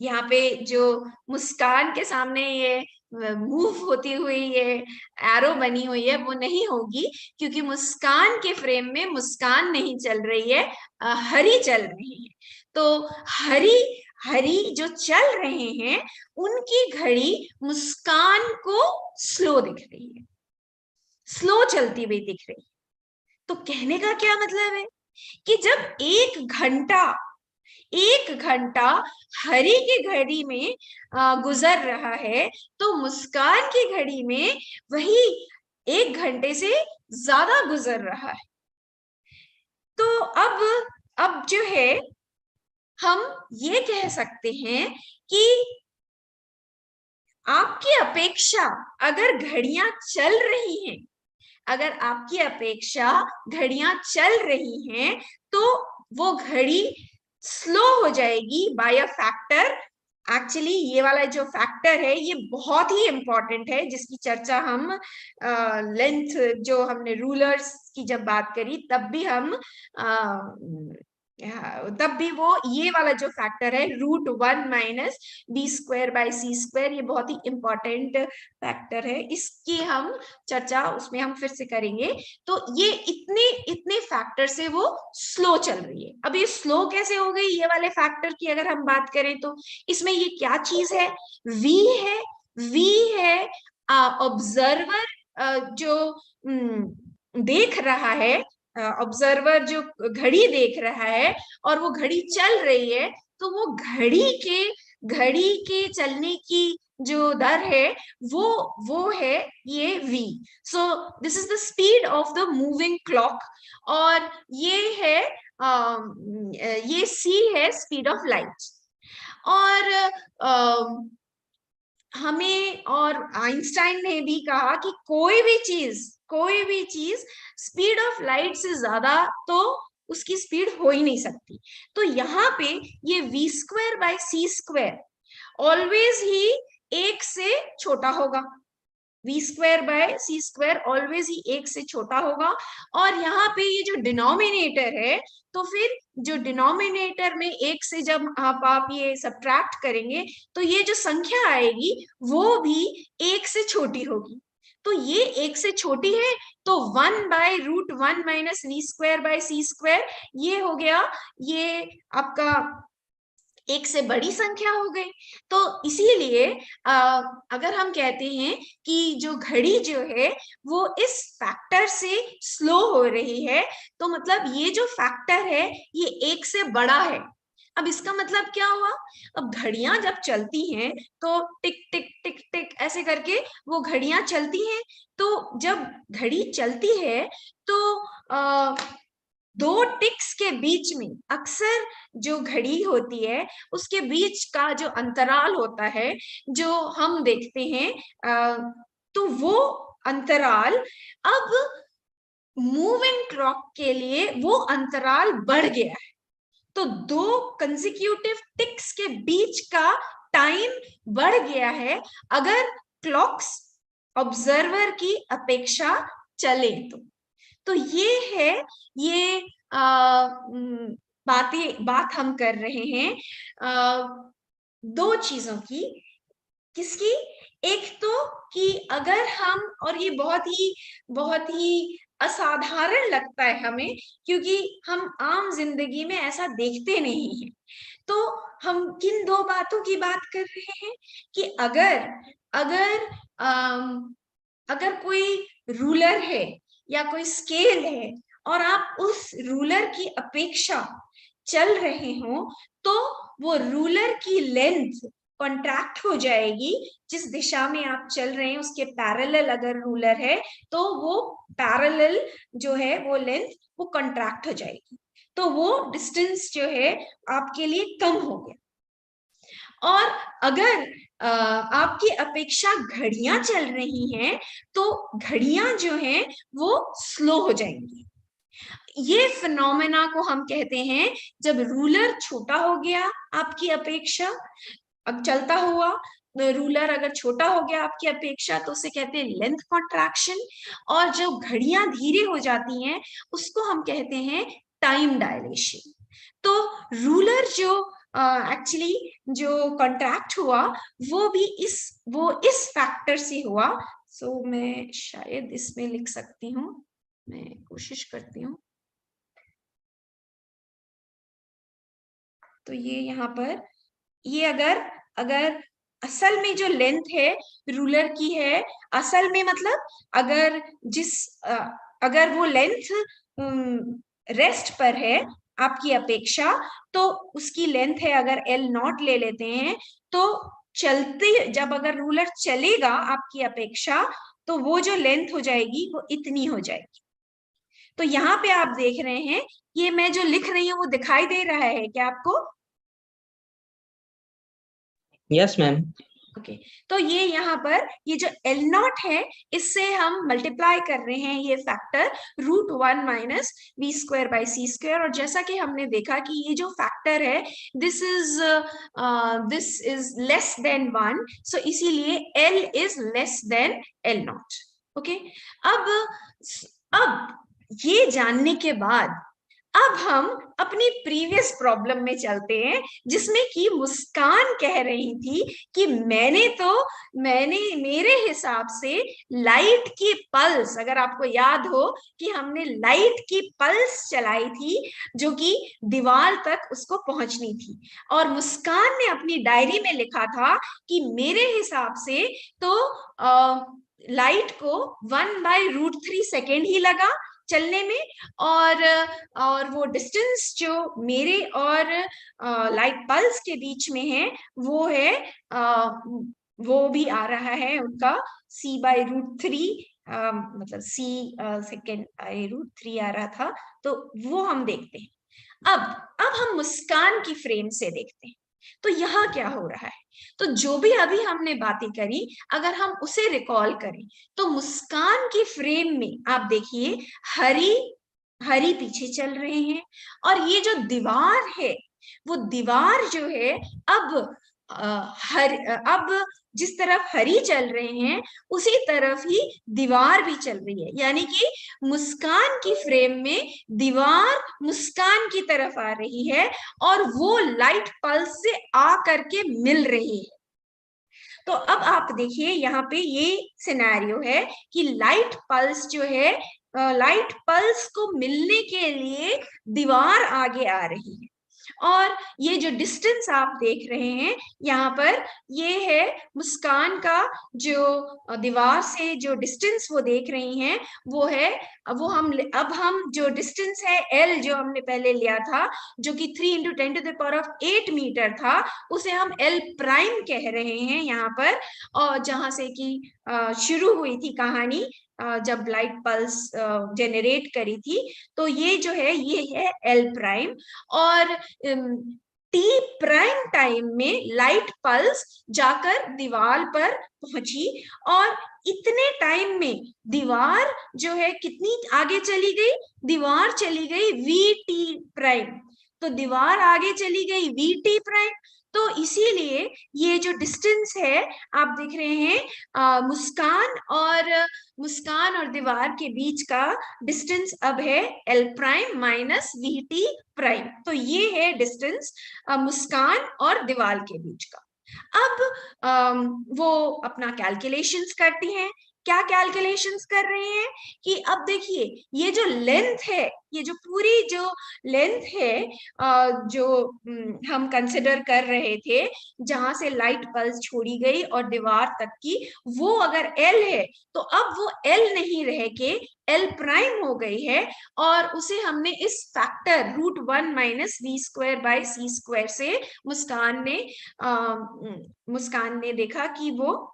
यहाँ पे जो मुस्कान के सामने ये मूव होती हुई ये एरो बनी हुई है वो नहीं होगी, क्योंकि मुस्कान के फ्रेम में मुस्कान नहीं चल रही है, हरी चल रही है। तो हरी जो चल रहे हैं उनकी घड़ी मुस्कान को स्लो दिख रही है, स्लो चलती हुई दिख रही है। तो कहने का क्या मतलब है कि जब 1 घंटा हरी की घड़ी में गुजर रहा है तो मुस्कान की घड़ी में वही 1 घंटे से ज्यादा गुजर रहा है। तो अब जो है हम ये कह सकते हैं कि आपकी अपेक्षा अगर घड़ियां चल रही हैं, अगर आपकी अपेक्षा घड़ियां चल रही हैं तो वो घड़ी स्लो हो जाएगी बाय अ फैक्टर। एक्चुअली ये वाला जो फैक्टर है ये बहुत ही इंपॉर्टेंट है, जिसकी चर्चा हम लेंथ जो हमने रूलर्स की जब बात करी तब भी वो ये वाला जो फैक्टर है √1 - b²/c², ये बहुत ही इंपॉर्टेंट फैक्टर है। इसकी हम चर्चा उसमें हम फिर से करेंगे। तो ये इतने फैक्टर से वो स्लो चल रही है। अब ये स्लो कैसे हो गई ये वाले फैक्टर की अगर हम बात करें तो इसमें ये क्या चीज है? V है ऑब्जर्वर जो देख रहा है, ऑब्जर्वर जो घड़ी देख रहा है और वो घड़ी चल रही है, तो वो घड़ी के चलने की जो दर है वो है ये v। So this is the speed of the moving clock. और ये c है स्पीड ऑफ लाइट। और हमें और आइंस्टाइन ने भी कहा कि कोई भी चीज स्पीड ऑफ लाइट से ज्यादा तो उसकी स्पीड हो ही नहीं सकती। तो यहाँ पे ये v²/c² ऑलवेज ही 1 से छोटा होगा। v²/c² ऑलवेज ही 1 से छोटा होगा। और यहाँ पे ये जो डिनोमिनेटर है, तो फिर जो डिनोमिनेटर में 1 से जब आप ये सब्ट्रैक्ट करेंगे तो ये जो संख्या आएगी वो भी 1 से छोटी होगी। तो ये 1 से छोटी है, तो 1/√1 - v²/c², ये हो गया, ये आपका 1 से बड़ी संख्या हो गई। तो इसीलिए अगर हम कहते हैं कि जो घड़ी जो है वो इस फैक्टर से स्लो हो रही है, तो मतलब ये जो फैक्टर है ये 1 से बड़ा है। अब इसका मतलब क्या हुआ? अब घड़ियां जब चलती हैं तो टिक टिक टिक टिक ऐसे करके वो घड़ियां चलती हैं। तो जब घड़ी चलती है तो 2 टिक्स के बीच में अक्सर जो घड़ी होती है उसके बीच का जो अंतराल होता है जो हम देखते हैं, तो वो अंतराल अब मूविंग क्लॉक के लिए वो अंतराल बढ़ गया है। तो 2 कंसेक्यूटिव टिक्स के बीच का टाइम बढ़ गया है अगर क्लॉक्स ऑब्जर्वर की अपेक्षा चले तो ये है, ये बात हम कर रहे हैं 2 चीजों की। किसकी? एक तो कि अगर हम, और ये बहुत ही असाधारण लगता है हमें क्योंकि हम आम जिंदगी में ऐसा देखते नहीं हैं। तो हम किन 2 बातों की बात कर रहे हैं कि अगर कोई रूलर है या कोई स्केल है और आप उस रूलर की अपेक्षा चल रहे हो तो वो रूलर की लेंथ कॉन्ट्रैक्ट हो जाएगी। जिस दिशा में आप चल रहे हैं उसके पैरेलल अगर रूलर है तो वो पैरेलल जो है वो लेंथ वो कॉन्ट्रैक्ट हो जाएगी, तो वो डिस्टेंस जो है आपके लिए कम हो गया। और अगर आपकी अपेक्षा घड़ियां चल रही हैं तो घड़ियां जो हैं वो स्लो हो जाएंगी। ये फिनोमेना को हम कहते हैं जब रूलर छोटा हो गया आपकी अपेक्षा, अब चलता हुआ रूलर अगर छोटा हो गया आपकी अपेक्षा तो उसे कहते हैं लेंथ कॉन्ट्रैक्शन। और जो घड़ियां धीरे हो जाती हैं उसको हम कहते हैं टाइम डायलेशन। तो रूलर जो एक्चुअली जो कॉन्ट्रैक्ट हुआ वो इस फैक्टर से हुआ। सो मैं शायद इसमें लिख सकती हूँ, मैं कोशिश करती हूँ। तो ये यहाँ पर ये अगर असल में जो लेंथ है रूलर की है, असल में मतलब अगर वो लेंथ रेस्ट पर है आपकी अपेक्षा तो उसकी लेंथ है, अगर L0 ले लेते हैं तो चलते जब अगर रूलर चलेगा आपकी अपेक्षा तो वो जो लेंथ हो जाएगी वो इतनी हो जाएगी। तो यहाँ पे आप देख रहे हैं ये मैं जो लिख रही हूँ वो दिखाई दे रहा है क्या आपको? Yes ma'am. ओके, तो ये यहाँ पर ये जो L0 है इससे हम मल्टीप्लाई कर रहे हैं ये फैक्टर √1 - v²/c²। और जैसा कि हमने देखा कि ये जो फैक्टर है दिस इज लेस देन 1, सो इसीलिए L is less than L0। Okay, अब ये जानने के बाद अब हम अपनी प्रीवियस प्रॉब्लम में चलते हैं जिसमें कि मुस्कान कह रही थी कि मेरे हिसाब से लाइट की पल्स, अगर आपको याद हो कि हमने लाइट की पल्स चलाई थी जो कि दीवार तक उसको पहुंचनी थी, और मुस्कान ने अपनी डायरी में लिखा था कि मेरे हिसाब से तो लाइट को 1/√3 सेकेंड ही लगा चलने में, और वो डिस्टेंस जो मेरे और लाइट पल्स के बीच में है वो है वो भी आ रहा है उनका c/√3, मतलब c सेकेंड √3 आ रहा था। तो वो हम देखते हैं। अब हम मुस्कान की फ्रेम से देखते हैं। तो यहाँ क्या हो रहा है? तो जो भी अभी हमने बातें करी, अगर हम उसे रिकॉल करें तो मुस्कान के फ्रेम में आप देखिए हरी पीछे चल रहे हैं, और ये जो दीवार है वो दीवार जो है अब अब जिस तरफ हरी चल रहे हैं उसी तरफ ही दीवार भी चल रही है, यानी कि मुस्कान की फ्रेम में दीवार मुस्कान की तरफ आ रही है और वो लाइट पल्स से आ करके मिल रही है। तो अब आप देखिए यहाँ पे ये सिनेरियो है कि लाइट पल्स जो है, लाइट पल्स को मिलने के लिए दीवार आगे आ रही है, और ये जो डिस्टेंस आप देख रहे हैं यहाँ पर, ये है मुस्कान का जो दीवार से जो डिस्टेंस वो देख रही हैं वो है, अब हम जो डिस्टेंस है L जो हमने पहले लिया था जो कि 3 × 10⁸ मीटर था, उसे हम L प्राइम कह रहे हैं यहाँ पर, और जहां से कि शुरू हुई थी कहानी जब लाइट पल्स जेनरेट करी थी। तो ये जो है ये है L प्राइम, और T प्राइम टाइम में लाइट पल्स जाकर दीवार पर पहुंची, और इतने टाइम में दीवार जो है कितनी आगे चली गई? दीवार चली गई VT प्राइम, तो दीवार आगे चली गई VT प्राइम। तो इसीलिए ये जो डिस्टेंस है आप देख रहे हैं मुस्कान और दीवार के बीच का डिस्टेंस अब है L prime minus VT prime. तो ये है डिस्टेंस मुस्कान और दीवार के बीच का। अब वो अपना कैलकुलेशंस करती हैं। क्या कैलकुलेशंस कर रहे हैं कि अब देखिए ये जो लेंथ है, ये जो पूरी जो लेंथ है जो हम कंसिडर कर रहे थे जहां से लाइट पल्स छोड़ी गई और दीवार तक की, वो अगर L है तो अब वो L नहीं रह के L प्राइम हो गई है, और उसे हमने इस फैक्टर √1 - v²/c² से मुस्कान ने देखा कि वो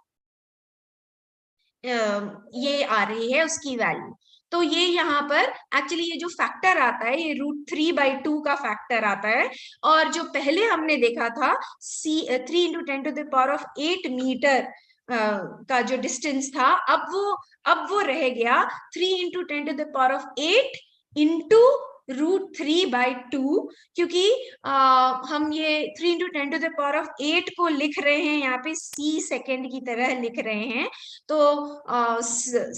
ये आ रही है उसकी वैल्यू। तो ये यहाँ पर एक्चुअली ये जो फैक्टर आता है ये √3/2 का फैक्टर आता है, और जो पहले हमने देखा था 3 × 10⁸ मीटर का जो डिस्टेंस था, अब वो रह गया 3 × 10⁸ इंटू √3/2, क्योंकि हम ये 3 × 10⁸ को लिख रहे हैं यहाँ पे C सेकेंड की तरह लिख रहे हैं। तो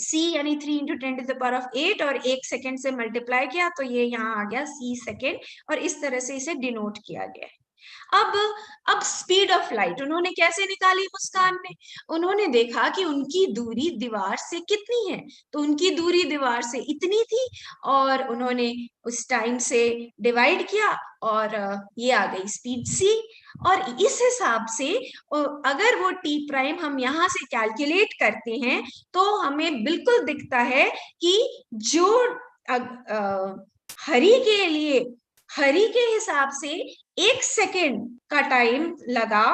C यानी 3 × 10⁸ और 1 सेकेंड से मल्टीप्लाई किया तो ये यहाँ आ गया C सेकेंड, और इस तरह से इसे डिनोट किया गया है। अब स्पीड ऑफ लाइट उन्होंने कैसे निकाली मुस्कान ने? उन्होंने देखा कि उनकी दूरी दीवार से कितनी है, तो उनकी दूरी दीवार से इतनी थी, और उन्होंने उस टाइम से डिवाइड किया और ये आ गई स्पीड C। और इस हिसाब से अगर वो T प्राइम हम यहाँ से कैलकुलेट करते हैं तो हमें बिल्कुल दिखता है कि जो हरी के हिसाब से 1 सेकेंड का टाइम लगा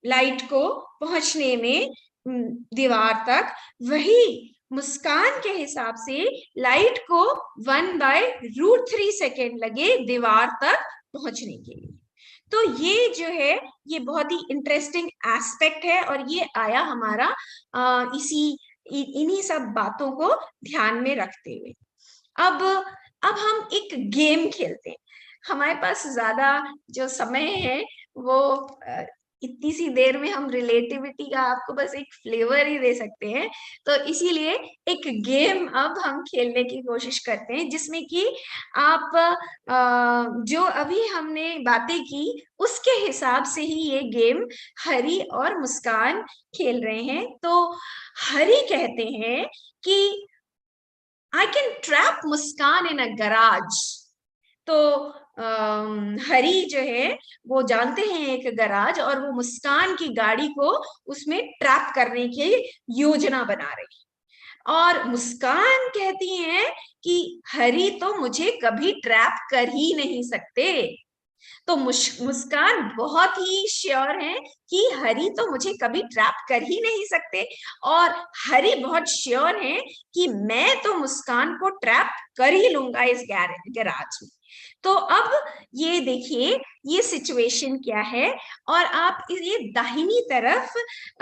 लाइट को पहुंचने में दीवार तक, वही मुस्कान के हिसाब से लाइट को 1/√3 सेकेंड लगे दीवार तक पहुंचने के लिए। तो ये जो है ये बहुत ही इंटरेस्टिंग एस्पेक्ट है, और ये आया हमारा इन्हीं सब बातों को ध्यान में रखते हुए। अब हम एक गेम खेलते हैं। हमारे पास ज्यादा जो समय है वो इतनी सी देर में हम रिलेटिविटी का आपको बस एक फ्लेवर ही दे सकते हैं, तो इसीलिए एक गेम अब हम खेलने की कोशिश करते हैं जिसमें कि आप जो अभी हमने बातें की उसके हिसाब से ही ये गेम हरी और मुस्कान खेल रहे हैं। तो हरी कहते हैं कि I can trap Muskan in a garage। तो हरी जो है वो जानते हैं एक गराज, और वो मुस्कान की गाड़ी को उसमें ट्रैप करने की योजना बना रही है। और मुस्कान कहती हैं कि हरी तो मुझे कभी ट्रैप कर ही नहीं सकते। तो मुस्कान बहुत ही श्योर है कि हरी तो मुझे कभी ट्रैप कर ही नहीं सकते, और हरी बहुत श्योर है कि मैं तो मुस्कान को ट्रैप कर ही लूंगा इस गैराज में। तो अब ये देखिए ये सिचुएशन क्या है, और आप ये दाहिनी तरफ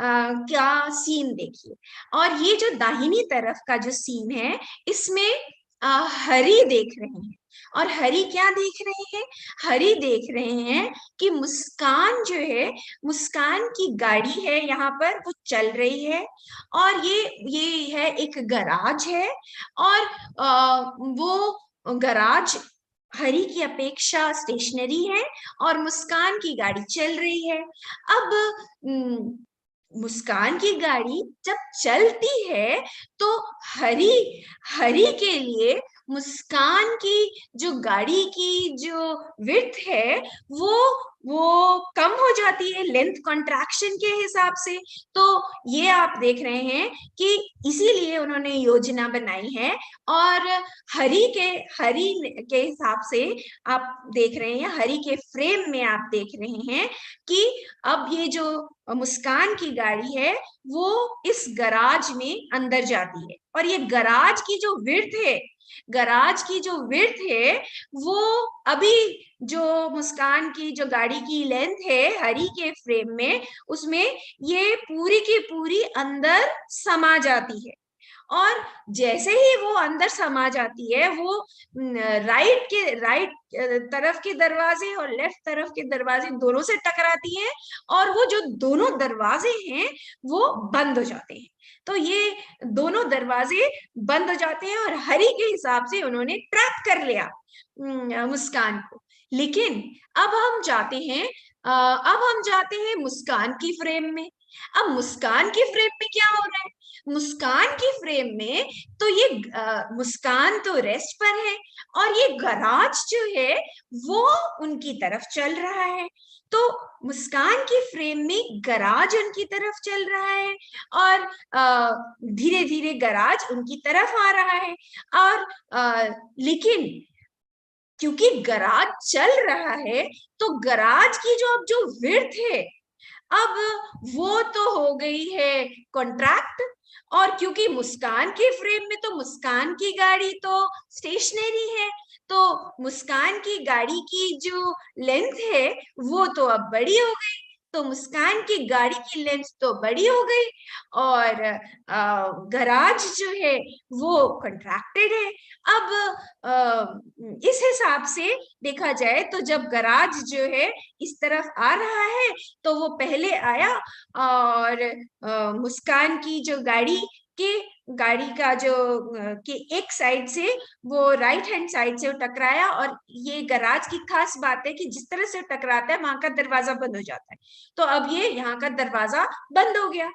क्या सीन देखिए। और ये जो दाहिनी तरफ का जो सीन है इसमें हरि देख रहे हैं, और हरि क्या देख रहे हैं? हरि देख रहे हैं कि मुस्कान जो है, मुस्कान की गाड़ी है यहाँ पर, वो चल रही है, और ये है एक गराज है, और वो गराज हरि की अपेक्षा स्टेशनरी है, और मुस्कान की गाड़ी चल रही है। अब मुस्कान की गाड़ी जब चलती है तो हरि के लिए मुस्कान की जो गाड़ी की जो विड्थ है वो कम हो जाती है लेंथ कॉन्ट्रैक्शन के हिसाब से। तो ये आप देख रहे हैं कि इसीलिए उन्होंने योजना बनाई है, और हरि के हिसाब से आप देख रहे हैं, हरि के फ्रेम में आप देख रहे हैं कि अब ये जो मुस्कान की गाड़ी है वो इस गराज में अंदर जाती है, और ये गराज की जो विड्थ है वो अभी जो मुस्कान की जो गाड़ी की लेंथ है हरि के फ्रेम में, उसमें ये पूरी की पूरी अंदर समा जाती है। और जैसे ही वो अंदर समा जाती है, वो राइट तरफ के दरवाजे और लेफ्ट तरफ के दरवाजे दोनों से टकराती है, और वो जो दोनों दरवाजे हैं वो बंद हो जाते हैं। तो ये दोनों दरवाजे बंद हो जाते हैं, और हरि के हिसाब से उन्होंने ट्रैप कर लिया मुस्कान को। लेकिन अब हम जाते हैं मुस्कान की फ्रेम में। अब मुस्कान की फ्रेम में क्या हो रहा है? मुस्कान की फ्रेम में तो ये मुस्कान तो रेस्ट पर है, और ये गराज जो है वो उनकी तरफ चल रहा है। तो मुस्कान की फ्रेम में गराज उनकी तरफ चल रहा है, और धीरे धीरे गराज उनकी तरफ आ रहा है। और लेकिन क्योंकि गराज चल रहा है तो गराज की अब जो विड्थ है, अब वो तो हो गई है कॉन्ट्रैक्ट। और क्योंकि मुस्कान के फ्रेम में तो मुस्कान की गाड़ी तो स्टेशनरी है, तो मुस्कान की गाड़ी की जो लेंथ है वो तो अब बड़ी हो गई, तो मुस्कान की गाड़ी की लेंथ तो बड़ी हो गई, और गराज जो है वो कॉन्ट्रैक्टेड है। अब इस हिसाब से देखा जाए तो जब गराज जो है इस तरफ आ रहा है तो वो पहले आया, और मुस्कान की जो गाड़ी का जो कि एक साइड से वो राइट हैंड साइड से वो टकराया, और ये गराज की खास बात है कि जिस तरह से टकराता है वहां का दरवाजा बंद हो जाता है। तो अब ये यहाँ का दरवाजा बंद हो गया।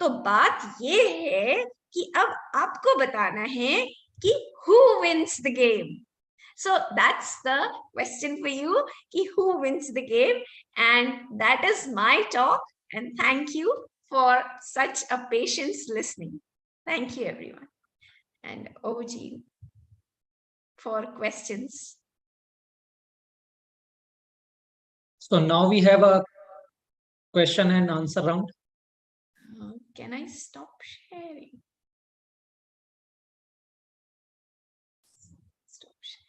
तो बात ये है कि अब आपको बताना है कि who wins the game. So that's the question for you, कि who wins the game, and that is my talk, and thank you for such a patience listening. Thank you everyone, and over to you for questions. So now we have a question and answer round. Can I stop sharing? Stop sharing.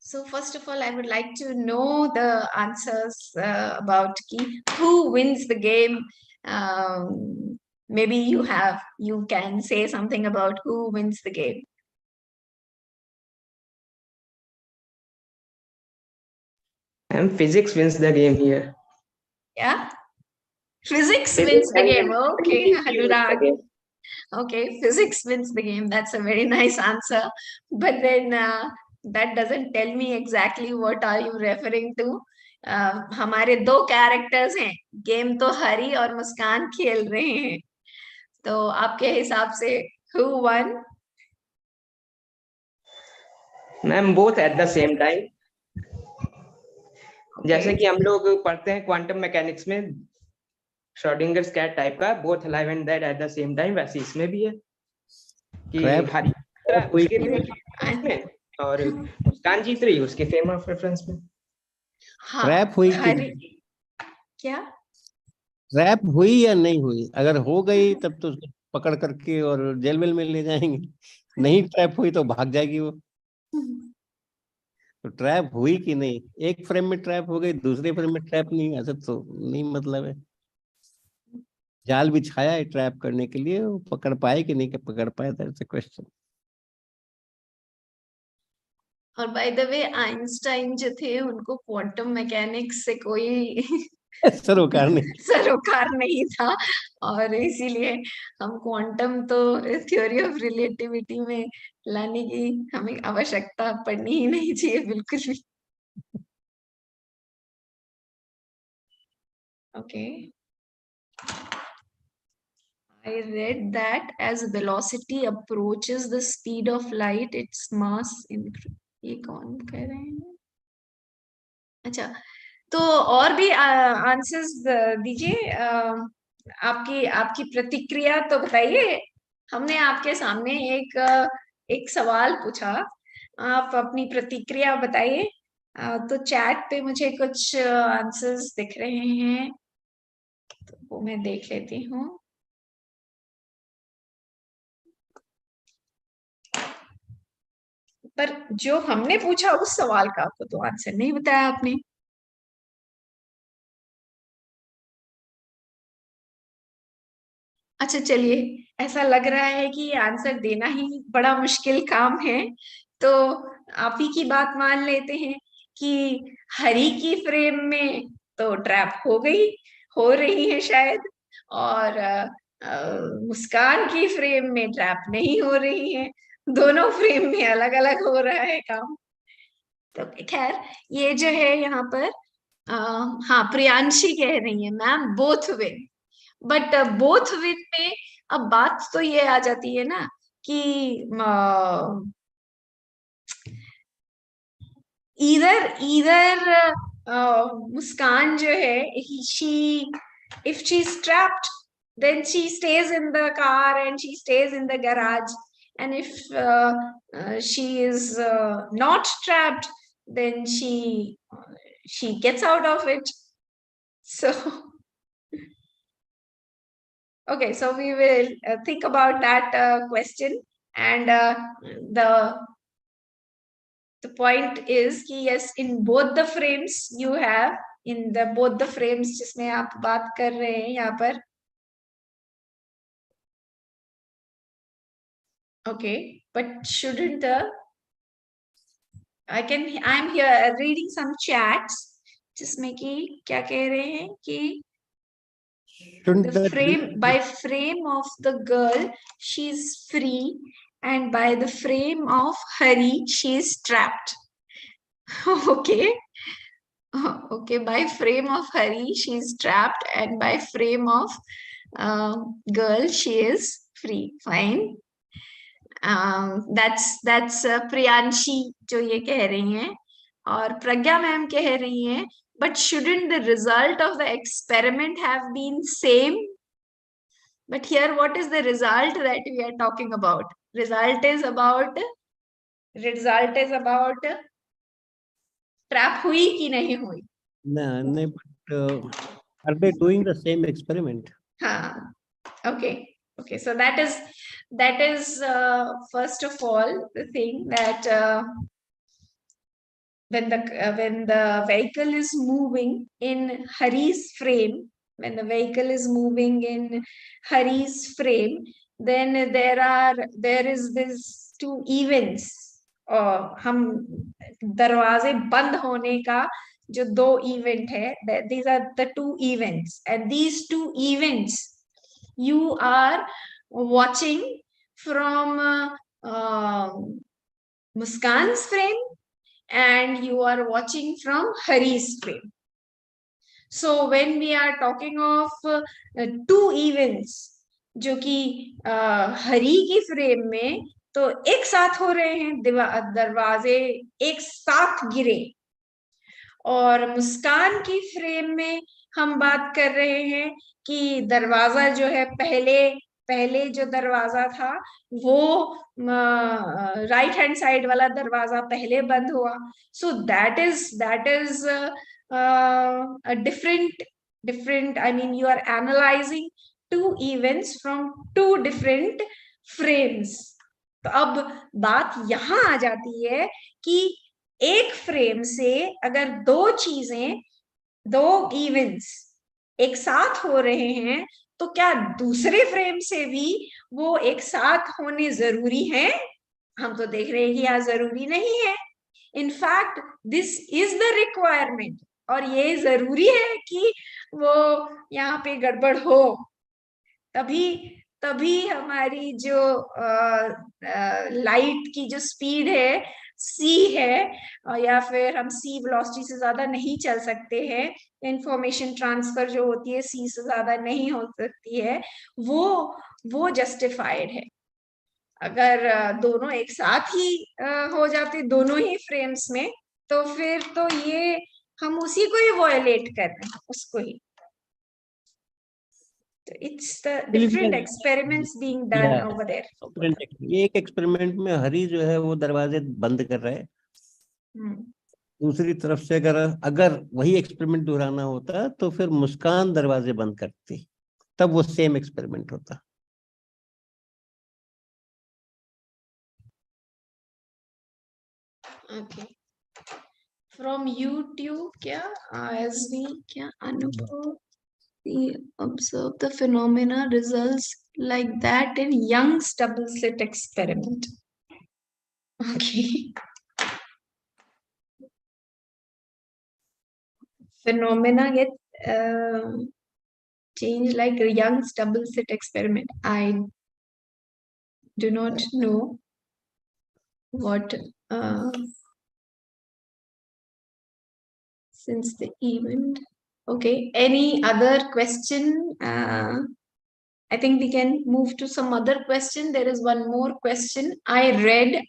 So first of all, I would like to know the answers about who wins the game. Maybe you can say something about who wins the game. And physics wins the game here. Yeah, physics wins the game. Okay, Anurag. Okay, physics wins the game. That's a very nice answer. But then that doesn't tell me exactly what are you referring to. हमारे दो characters हैं, game तो हरी और मुस्कान खेल रहे हैं, तो आपके हिसाब से who won? Ma'am both at the same time. जैसे कि हम लोग पढ़ते हैं क्वांटम मैकेनिक्स में श्रोडिंगर्स कैट टाइप का both alive and dead at the same time, वैसे इसमें भी है कि हरी में और मुस्कान जीत रही है उसके फ्रेम ऑफ रेफरेंस में। हाँ, ट्रैप हुई हरी क्या? ट्रैप हुई या नहीं हुई? अगर हो गई तब तो उसको पकड़ करके और जेल वेल में ले जाएंगे। नहीं ट्रैप हुई तो भाग जाएगी वो। तो ट्रैप हुई कि नहीं, एक फ्रेम में ट्रैप हो गई, दूसरे फ्रेम में ट्रैप नहीं, ऐसा तो नहीं मतलब है। जाल बिछाया है ट्रैप करने के लिए, वो पकड़ पाए कि नहीं कि पकड़ पाए, दैट्स अ क्वेश्चन। और बाय द वे आइंस्टाइन जो थे उनको क्वांटम मैकेनिक्स से कोई सरोकार नहीं। सरोकार नहीं था, और इसीलिए हम क्वांटम तो थ्योरी ऑफ रिलेटिविटी में लाने की हमें आवश्यकता पड़नी ही नहीं चाहिए बिल्कुल भी। Okay, I read that as velocity approaches the speed of light, its mass increase. ये कौन कह रहे हैं? अच्छा, तो और भी आंसर्स दीजिए, आपकी आपकी प्रतिक्रिया तो बताइए। हमने आपके सामने एक सवाल पूछा, आप अपनी प्रतिक्रिया बताइए। तो चैट पे मुझे कुछ आंसर्स दिख रहे हैं, तो वो मैं देख लेती हूँ। पर जो हमने पूछा उस सवाल का आपको तो आंसर नहीं बताया आपने। अच्छा चलिए, ऐसा लग रहा है कि ये आंसर देना ही बड़ा मुश्किल काम है, तो आप ही की बात मान लेते हैं कि हरी की फ्रेम में तो ट्रैप हो गई, हो रही है शायद, और मुस्कान की फ्रेम में ट्रैप नहीं हो रही है। दोनों फ्रेम में अलग अलग हो रहा है काम। तो खैर, ये जो है यहाँ पर हाँ, प्रियांशी कह रही है ma'am both win, but both win में अब बात तो ये आ जाती है ना कि इधर मुस्कान जो है, she if she's trapped then she stays in the car and she stays in the garage, and if she is not trapped then she gets out of it. So okay, so we will think about that question, and the point is कि yes, in both the frames you have, in the both the frames जिसमें आप बात कर रहे हैं यहाँ पर, okay, but shouldn't I'm here reading some chats जिसमें कि क्या कह रहे हैं कि the frame, by frame of the girl she's free, and by the frame of Hari she is trapped. Okay. Okay, by frame of Hari she is trapped, and by frame of girl she is free. Fine. That's Priyanshi जो ये कह रही हैं, और प्रज्ञा ma'am कह रही हैं but shouldn't the result of the experiment have been same? But here what is the result that we are talking about? Result is about trap हुई कि नहीं हुई? No, but are they doing the same experiment? Okay. So that is first of all the thing that when the vehicle is moving in Hari's frame, then there is this two events. हम दरवाजे बंद होने का जो दो event है, these are the two events, and these two events you are watching from Muskan's frame and you are watching from Hari's frame. So when we are talking of two events जो कि हरी की frame में तो एक साथ हो रहे हैं, दरवाजे एक साथ गिरे, और मुस्कान की फ्रेम में हम बात कर रहे हैं कि दरवाजा जो है पहले जो दरवाजा था वो राइट हैंड साइड वाला दरवाजा पहले बंद हुआ. So that is a different different, I mean you are analyzing two events from two different frames. तो अब बात यहां आ जाती है कि एक फ्रेम से अगर दो चीजें, दो इवेंट्स एक साथ हो रहे हैं, तो क्या दूसरे फ्रेम से भी वो एक साथ होने जरूरी है? हम तो देख रहे हैं कि यहाँ जरूरी नहीं है. In fact this is the requirement, और ये जरूरी है कि वो यहाँ पे गड़बड़ हो, तभी तभी हमारी जो लाइट की जो स्पीड है c है, या फिर हम c वेलोसिटी से ज्यादा नहीं चल सकते हैं, इंफॉर्मेशन ट्रांसफर जो होती है c से ज्यादा नहीं हो सकती है, वो जस्टिफाइड है. अगर दोनों एक साथ ही हो जाते दोनों ही फ्रेम्स में, तो फिर तो ये हम उसी को ही वायलेट कर रहे हैं, उसको ही. It's the different experiments being done over there. ये एक एक्सपेरिमेंट में हरी जो है वो दरवाजे बंद कर रहा है. दूसरी तरफ से अगर वही एक्सपेरिमेंट दोहराना होता तो फिर मुस्कान दरवाजे बंद करती, तब वो सेम एक्सपेरिमेंट होता. Okay. From YouTube, क्या ASV, क्या अनुभव, observe the phenomena results like that in Young's double slit experiment. Okay. Phenomena get changed like Young's double slit experiment. I do not know what since the event. Okay, any other question? I think we can move to some other question. There is one more question I read.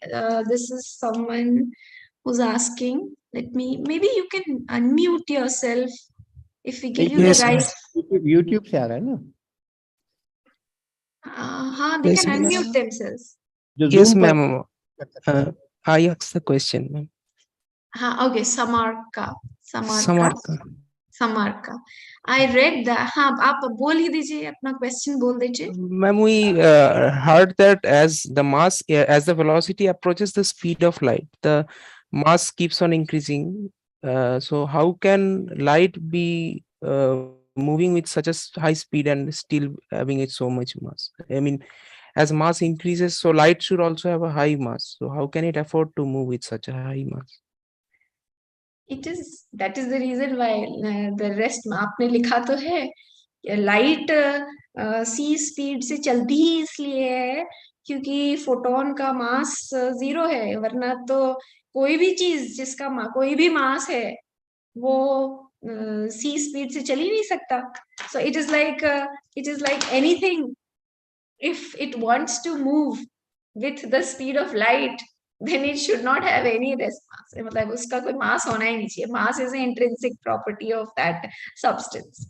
This is someone who's asking. Maybe you can unmute yourself if we give you the right. YouTube से आ रहा है ना? हाँ, they can unmute themselves. Yes, ma'am. I asked the question, ma'am. हाँ, okay, Samarka. I read that. हाँ, आप बोल ही दीजिए, अपना question बोल दीजिए. Ma'am, we heard that as the velocity approaches the speed of light, the mass keeps on increasing. So how can light be moving with such a high speed and still having it so much mass? I mean, as mass increases, so light should also have a high mass. So how can it afford to move with such a high mass? That is the reason why the rest में आपने लिखा तो है, light c speed से चलती ही इसलिए है क्योंकि फोटोन का मास 0 है, वरना तो कोई भी चीज जिसका कोई भी मास है वो c स्पीड से चल ही नहीं सकता. So it is like anything, if it wants to move with the speed of light, then it should not have any rest mass. मतलब उसका कोई मास होना ही नहीं चाहिए. Mass is an intrinsic property of that substance.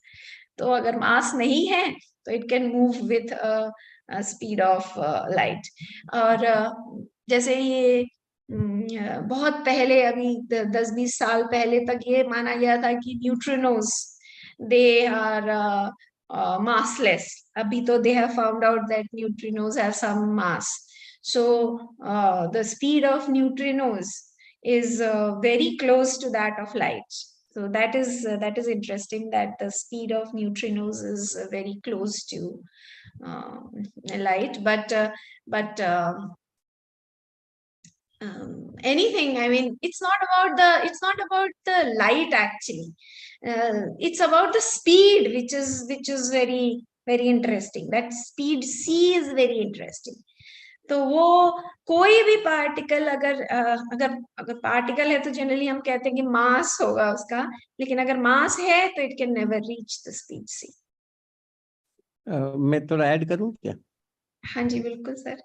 तो अगर मास नहीं है तो it can move with a speed of light. और जैसे ये बहुत पहले, अभी 10-20 साल पहले तक ये माना गया था कि neutrinos they are massless. Abhi to they have found out that neutrinos have some mass. So the speed of neutrinos is very close to that of light. So that is interesting, that the speed of neutrinos is very close to light. But anything, I mean, it's not about the light actually. It's about the speed, which is very very interesting. That speed c is very interesting. तो वो कोई भी particle अगर particle है तो generally हम कहते हैं कि मास होगा उसका, लेकिन अगर मास है तो it can never reach the speed c. मैं थोड़ा ऐड करूं क्या? हाँ जी बिल्कुल सर.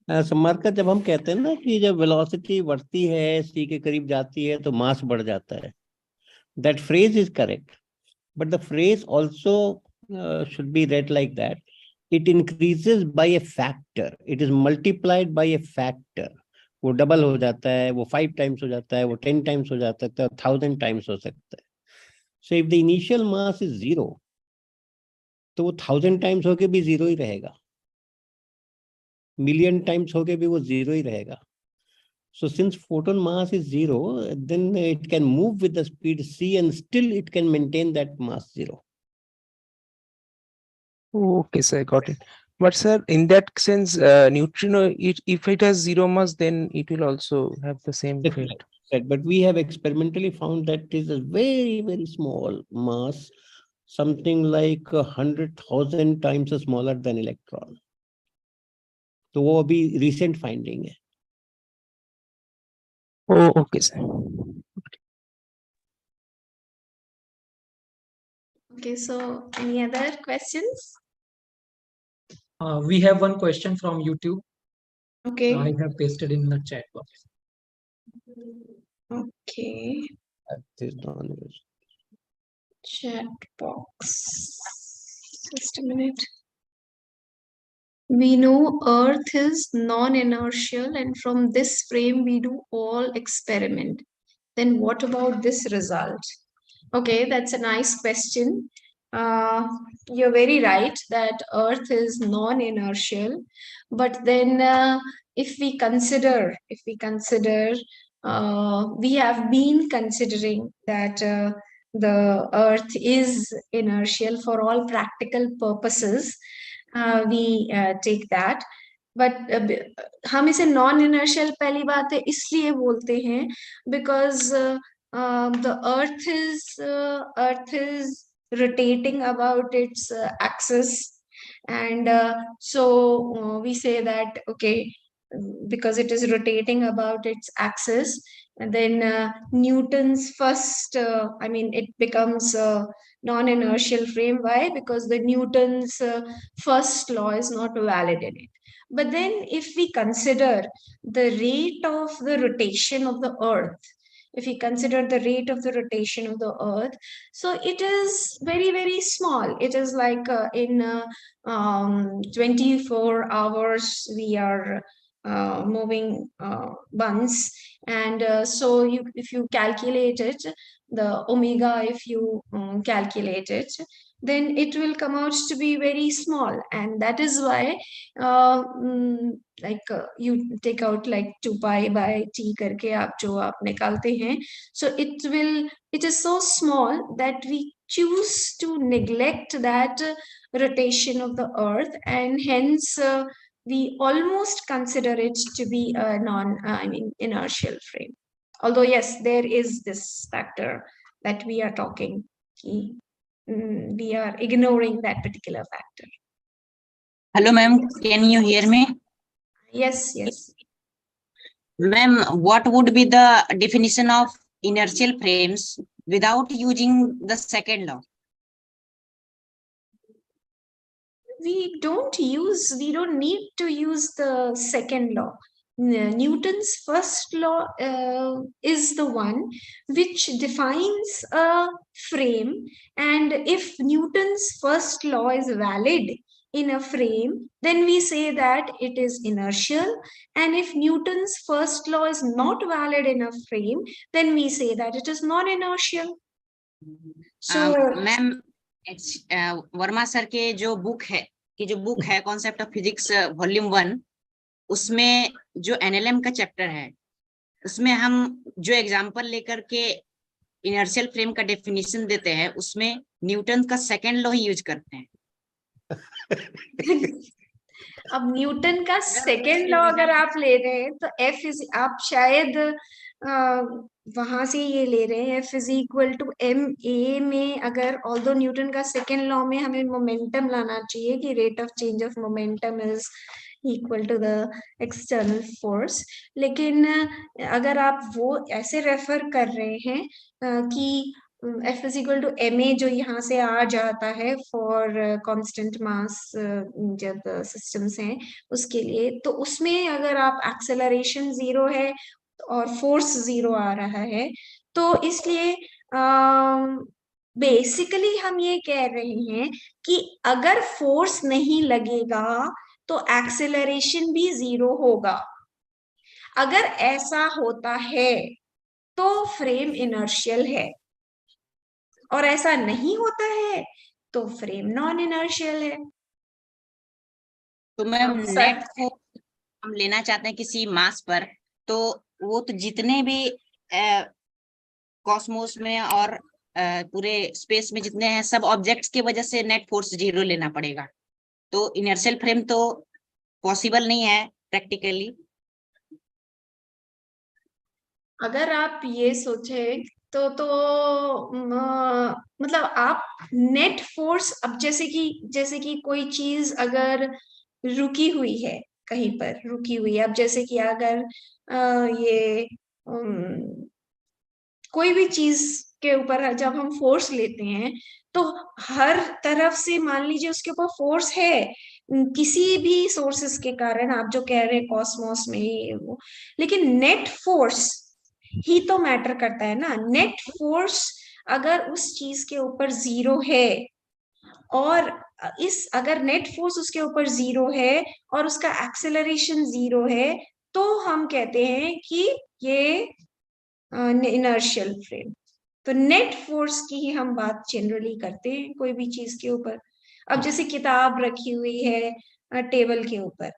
समरका, जब हम कहते हैं ना कि जब वेलोसिटी बढ़ती है c के करीब जाती है तो मास बढ़ जाता है, that phrase is correct, but the phrase also should be read like that. It increases by a factor. It is multiplied by a factor. वो डबल हो जाता है, वो 5 times हो जाता है, वो 10 times हो जाता है, तो 1000 times हो सकता है. So if the initial mass is 0, तो वो 1000 times होके भी 0 ही रहेगा, million times होके भी वो 0 ही रहेगा. So since photon mass is 0, then it can move with the speed c and still it can maintain that mass 0. Okay, sir, got it. But sir, in that sense, neutrino, if it has 0 mass, then it will also have the same That's fate. right. But we have experimentally found that it is a very, very small mass, something like 100,000 times smaller than electron. तो वो अभी recent finding है. Oh, okay, sir. Okay, so any other questions? We have one question from YouTube. Okay. I have pasted in the chat box. Okay. This non-universal. Chat box. Just a minute. We know Earth is non-inertial, and from this frame we do all experiment. Then what about this result? Okay, that's a nice question. You're very right that Earth is non-inertial, but then if we consider, we have been considering that the Earth is inertial for all practical purposes. We take that. But हम इसे non inertial पहली बात है इसलिए बोलते हैं because the earth is rotating about its axis, and so we say that okay, because it is rotating about its axis, and then Newton's first it becomes a non-inertial frame. Why? Because the Newton's first law is not valid in it. But then if we consider the rate of the rotation of the earth, so it is very, very small. It is like in 24 hours we are moving once, and so if you calculate it, the omega, if you calculate it, then it will come out to be very small, and that is why you take out like 2 pi by t करके आप जो आप निकालते हैं, so it is so small that we choose to neglect that rotation of the earth, and hence we almost consider it to be a inertial frame. Although yes, there is this factor that we are talking. We are ignoring that particular factor. Hello, ma'am. Can you hear me? Yes, yes. Ma'am, what would be the definition of inertial frames without using the second law? We don't need to use the second law. Newton's first law is the one which defines a frame, and if Newton's first law is valid in a frame, then we say that it is inertial, and if Newton's first law is not valid in a frame, then we say that it is non-inertial. So ma'am, Verma sir के जो book है concept of physics volume 1, उसमें जो NLM का chapter है, उसमें हम जो एग्जांपल लेकर के इनर्शियल फ्रेम का डेफिनेशन देते हैं, उसमें न्यूटन का सेकंड लॉ ही यूज करते हैं. अब न्यूटन का सेकंड लॉ अगर आप ले रहे हैं तो F इज, आप शायद वहां से ये ले रहे हैं, F is equal to ma में, अगर ऑल्दो न्यूटन का सेकंड लॉ में हमें मोमेंटम लाना चाहिए कि rate of change of momentum is equal to the external force, लेकिन अगर आप वो ऐसे रेफर कर रहे हैं कि F is equal to ma जो यहाँ से आ जाता है फॉर कांस्टेंट मास जब सिस्टम्स हैं उसके लिए, तो उसमें अगर आप एक्सेलरेशन 0 है और फोर्स 0 आ रहा है, तो इसलिए बेसिकली हम ये कह रहे हैं कि अगर फोर्स नहीं लगेगा तो एक्सेलरेशन भी 0 होगा. अगर ऐसा होता है तो फ्रेम इनर्शियल है. और ऐसा नहीं होता है तो फ्रेम नॉन इनर्शियल है। तो मैम अब नेट फोर्स हम लेना चाहते हैं किसी मास पर, तो वो तो जितने भी कॉस्मोस में और पूरे स्पेस में जितने हैं सब ऑब्जेक्ट्स की वजह से नेट फोर्स 0 लेना पड़ेगा। तो इनर्शियल फ्रेम तो पॉसिबल नहीं है प्रैक्टिकली। अगर आप ये सोचे तो मतलब आप नेट फोर्स, अब जैसे कि कोई चीज अगर रुकी हुई है, कहीं पर रुकी हुई है, अब जैसे कि अगर ये कोई भी चीज के ऊपर जब हम फोर्स लेते हैं तो हर तरफ से मान लीजिए उसके ऊपर फोर्स है, किसी भी सोर्सेस के कारण, आप जो कह रहे हैं कॉस्मोस में ये वो, लेकिन नेट फोर्स ही तो मैटर करता है ना। नेट फोर्स अगर उस चीज के ऊपर 0 है, और अगर नेट फोर्स उसके ऊपर 0 है और उसका एक्सेलरेशन 0 है, तो हम कहते हैं कि ये इनर्शियल फ्रेम। तो नेट फोर्स की ही हम बात जनरली करते हैं कोई भी चीज के ऊपर। अब जैसे किताब रखी हुई है टेबल के ऊपर,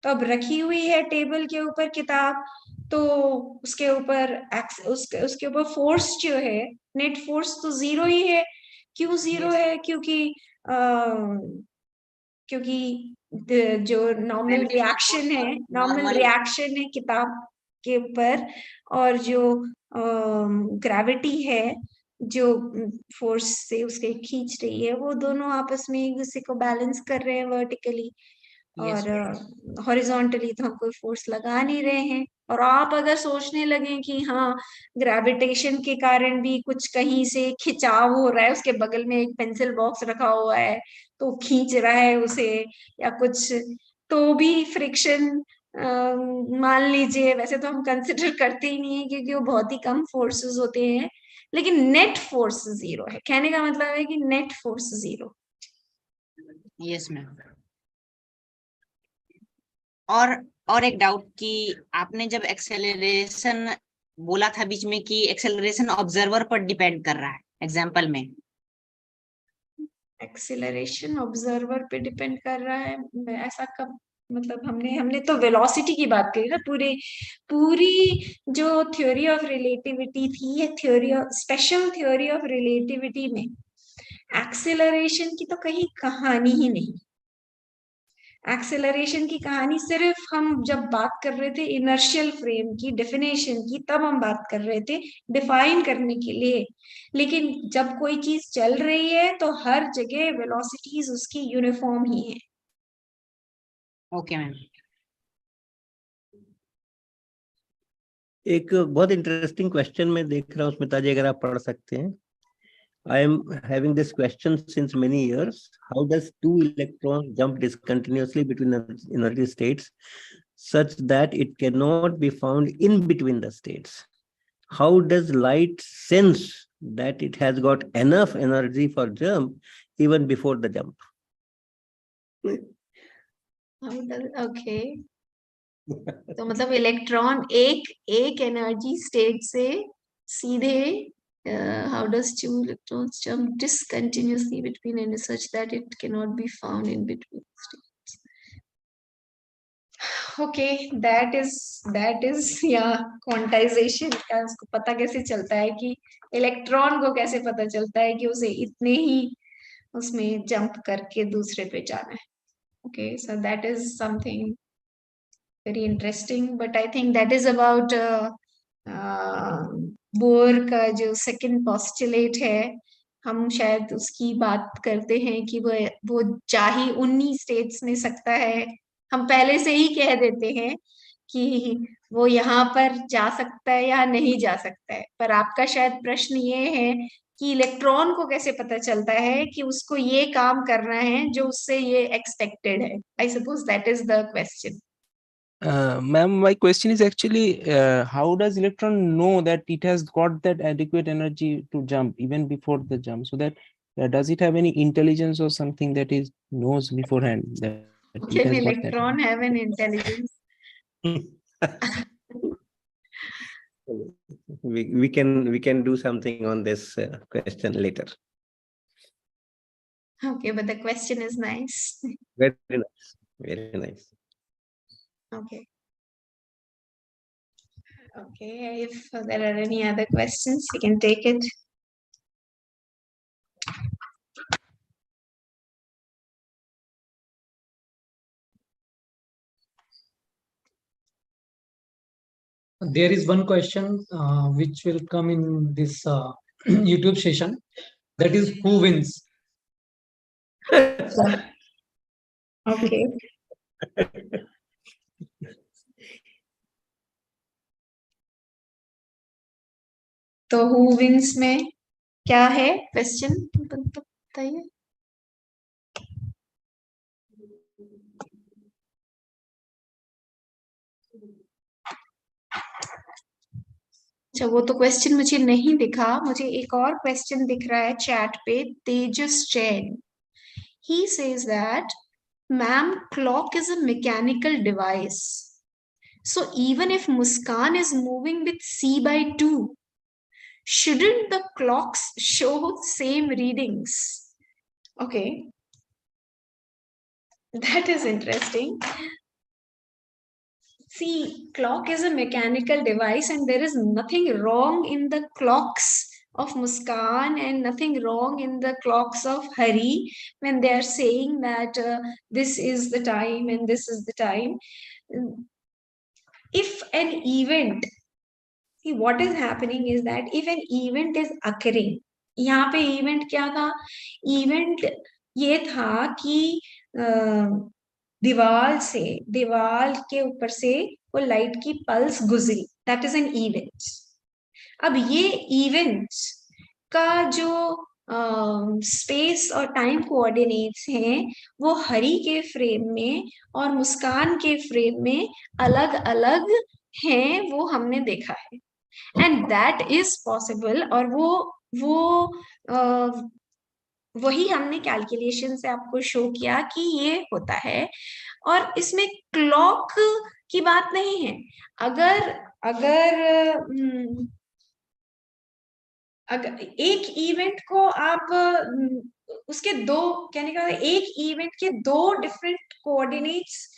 तो अब रखी हुई है टेबल के ऊपर किताब, तो उसके ऊपर उसके ऊपर फोर्स जो है, नेट फोर्स तो 0 ही है। क्यों 0 है? क्योंकि जो नॉर्मल रिएक्शन है किताब के ऊपर, और जो ग्रेविटी है जो फोर्स से उसके खींच रही है, वो दोनों आपस में एक दूसरे को बैलेंस कर रहे हैं वर्टिकली, और हॉरिजॉन्टली तो हम कोई फोर्स लगा नहीं रहे हैं। और आप अगर सोचने लगे कि हाँ ग्रेविटेशन के कारण भी कुछ कहीं से खिंचाव हो रहा है, उसके बगल में एक पेंसिल बॉक्स रखा हुआ है तो खींच रहा है उसे, या कुछ, तो भी फ्रिक्शन मान लीजिए, वैसे तो हम कंसिडर करते ही नहीं है क्योंकि वो बहुत ही कम फोर्सेस होते हैं, लेकिन नेट फोर्स 0 है। कहने का मतलब है कि नेट फोर्स 0। Yes ma'am. और एक डाउट कि आपने जब एक्सेलरेशन बोला था बीच में कि एक्सेलरेशन ऑब्जर्वर पर डिपेंड कर रहा है एग्जांपल में, एक्सेलरेशन ऑब्जर्वर पे डिपेंड कर रहा है, ऐसा कब? मतलब हमने तो वेलोसिटी की बात करी ना। पूरी जो थ्योरी ऑफ रिलेटिविटी थी, ये स्पेशल थ्योरी ऑफ रिलेटिविटी में एक्सेलरेशन की तो कहीं कहानी ही नहीं। एक्सेलरेशन की कहानी सिर्फ हम जब बात कर रहे थे इनर्शियल फ्रेम की डेफिनेशन की, तब हम बात कर रहे थे डिफाइन करने के लिए। लेकिन जब कोई चीज चल रही है तो हर जगह वेलोसिटीज उसकी यूनिफॉर्म ही है। Okay ma'am. एक बहुत इंटरेस्टिंग क्वेश्चन मैं देख रहा हूँ, स्मिता जी अगर आप पढ़ सकते हैं। I am having this question since many years. How does two electrons jump discontinuously between energy states such that it cannot be found in between the states? How does light sense that it has got enough energy for jump even before the jump? Okay तो मतलब electron एक energy state से सीधे how does two electrons jump discontinuously between and such that it cannot be found in between states? Okay, that is quantization का उसको पता कैसे चलता है कि इलेक्ट्रॉन को कैसे पता चलता है कि उसे इतने ही उसमें जंप करके दूसरे पे जाना है। Okay, so that is something very interesting, but I think that is about bore का जो सेकंड पोस्टुलेट है, हम शायद उसकी बात करते हैं कि वो जा ही उन्हीं स्टेट्स में सकता है। हम पहले से ही कह देते हैं कि वो यहाँ पर जा सकता है या नहीं जा सकता है। पर आपका शायद प्रश्न ये है कि इलेक्ट्रॉन को कैसे पता चलता है कि उसको ये काम करना है जो उससे ये एक्सपेक्टेड है। I suppose that is the question. Ma'am, my question is actually how does electron know that it has got that adequate energy to jump even before the jump? So that does it have any intelligence or something that it knows beforehand that it Can has got that? electron have an intelligence? We can do something on this question later. Okay, but the question is nice. Very nice. Very nice. Okay. Okay, if there are any other questions, we can take it. There is one question which will come in this YouTube session. That is, who wins? Okay. तो who wins में क्या है question बताइए. अच्छा, वो तो question मुझे नहीं दिखा. मुझे एक और क्वेश्चन दिख रहा है चैट पे. तेजस Jain, he says that ma'am, clock is a mechanical device, so even if Muskan is moving with c/2, shouldn't the clocks show same readings? Okay, that is interesting. See, clock is a mechanical device and there is nothing wrong in the clocks of Muskan and nothing wrong in the clocks of Hari when they are saying that this is the time and this is the time. If an event, see what is happening is that if an event is occurring, यहाँ पे event क्या था? Event ये था कि दीवार के ऊपर से वो लाइट की पल्स गुजरी. That is an event. अब ये इवेंट का जो स्पेस और टाइम कोऑर्डिनेट्स हैं वो हरी के फ्रेम में और मुस्कान के फ्रेम में अलग अलग हैं, वो हमने देखा है. And that is possible. और वो वही हमने कैलकुलेशन से आपको शो किया कि ये होता है. और इसमें क्लॉक की बात नहीं है. अगर एक इवेंट को आप उसके दो, कहने का एक इवेंट के दो डिफरेंट कोऑर्डिनेट्स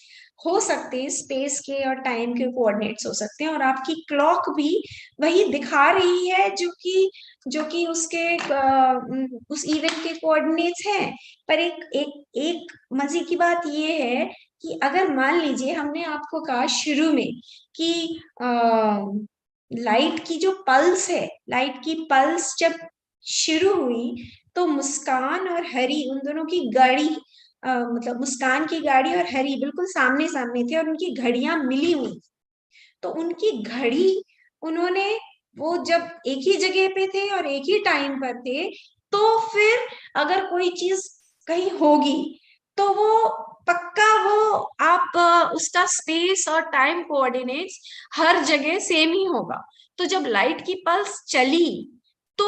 हो सकते हैं, स्पेस के और टाइम के कोऑर्डिनेट्स हो सकते हैं, और आपकी क्लॉक भी वही दिखा रही है जो कि उसके उस इवेंट के कोऑर्डिनेट्स हैं. पर एक मजे की बात ये है कि अगर मान लीजिए हमने आपको कहा शुरू में कि लाइट की जो पल्स है, लाइट की पल्स जब शुरू हुई तो मुस्कान और हरी, उन दोनों की गाड़ी मतलब मुस्कान की गाड़ी और हरी बिल्कुल सामने सामने थे और उनकी घड़ियां मिली हुई. तो उनकी घड़ी, उन्होंने वो जब एक ही जगह पे थे और एक ही टाइम पर थे, तो फिर अगर कोई चीज कहीं होगी तो वो पक्का वो आप उसका स्पेस और टाइम कोऑर्डिनेट्स हर जगह सेम ही होगा. तो जब लाइट की पल्स चली तो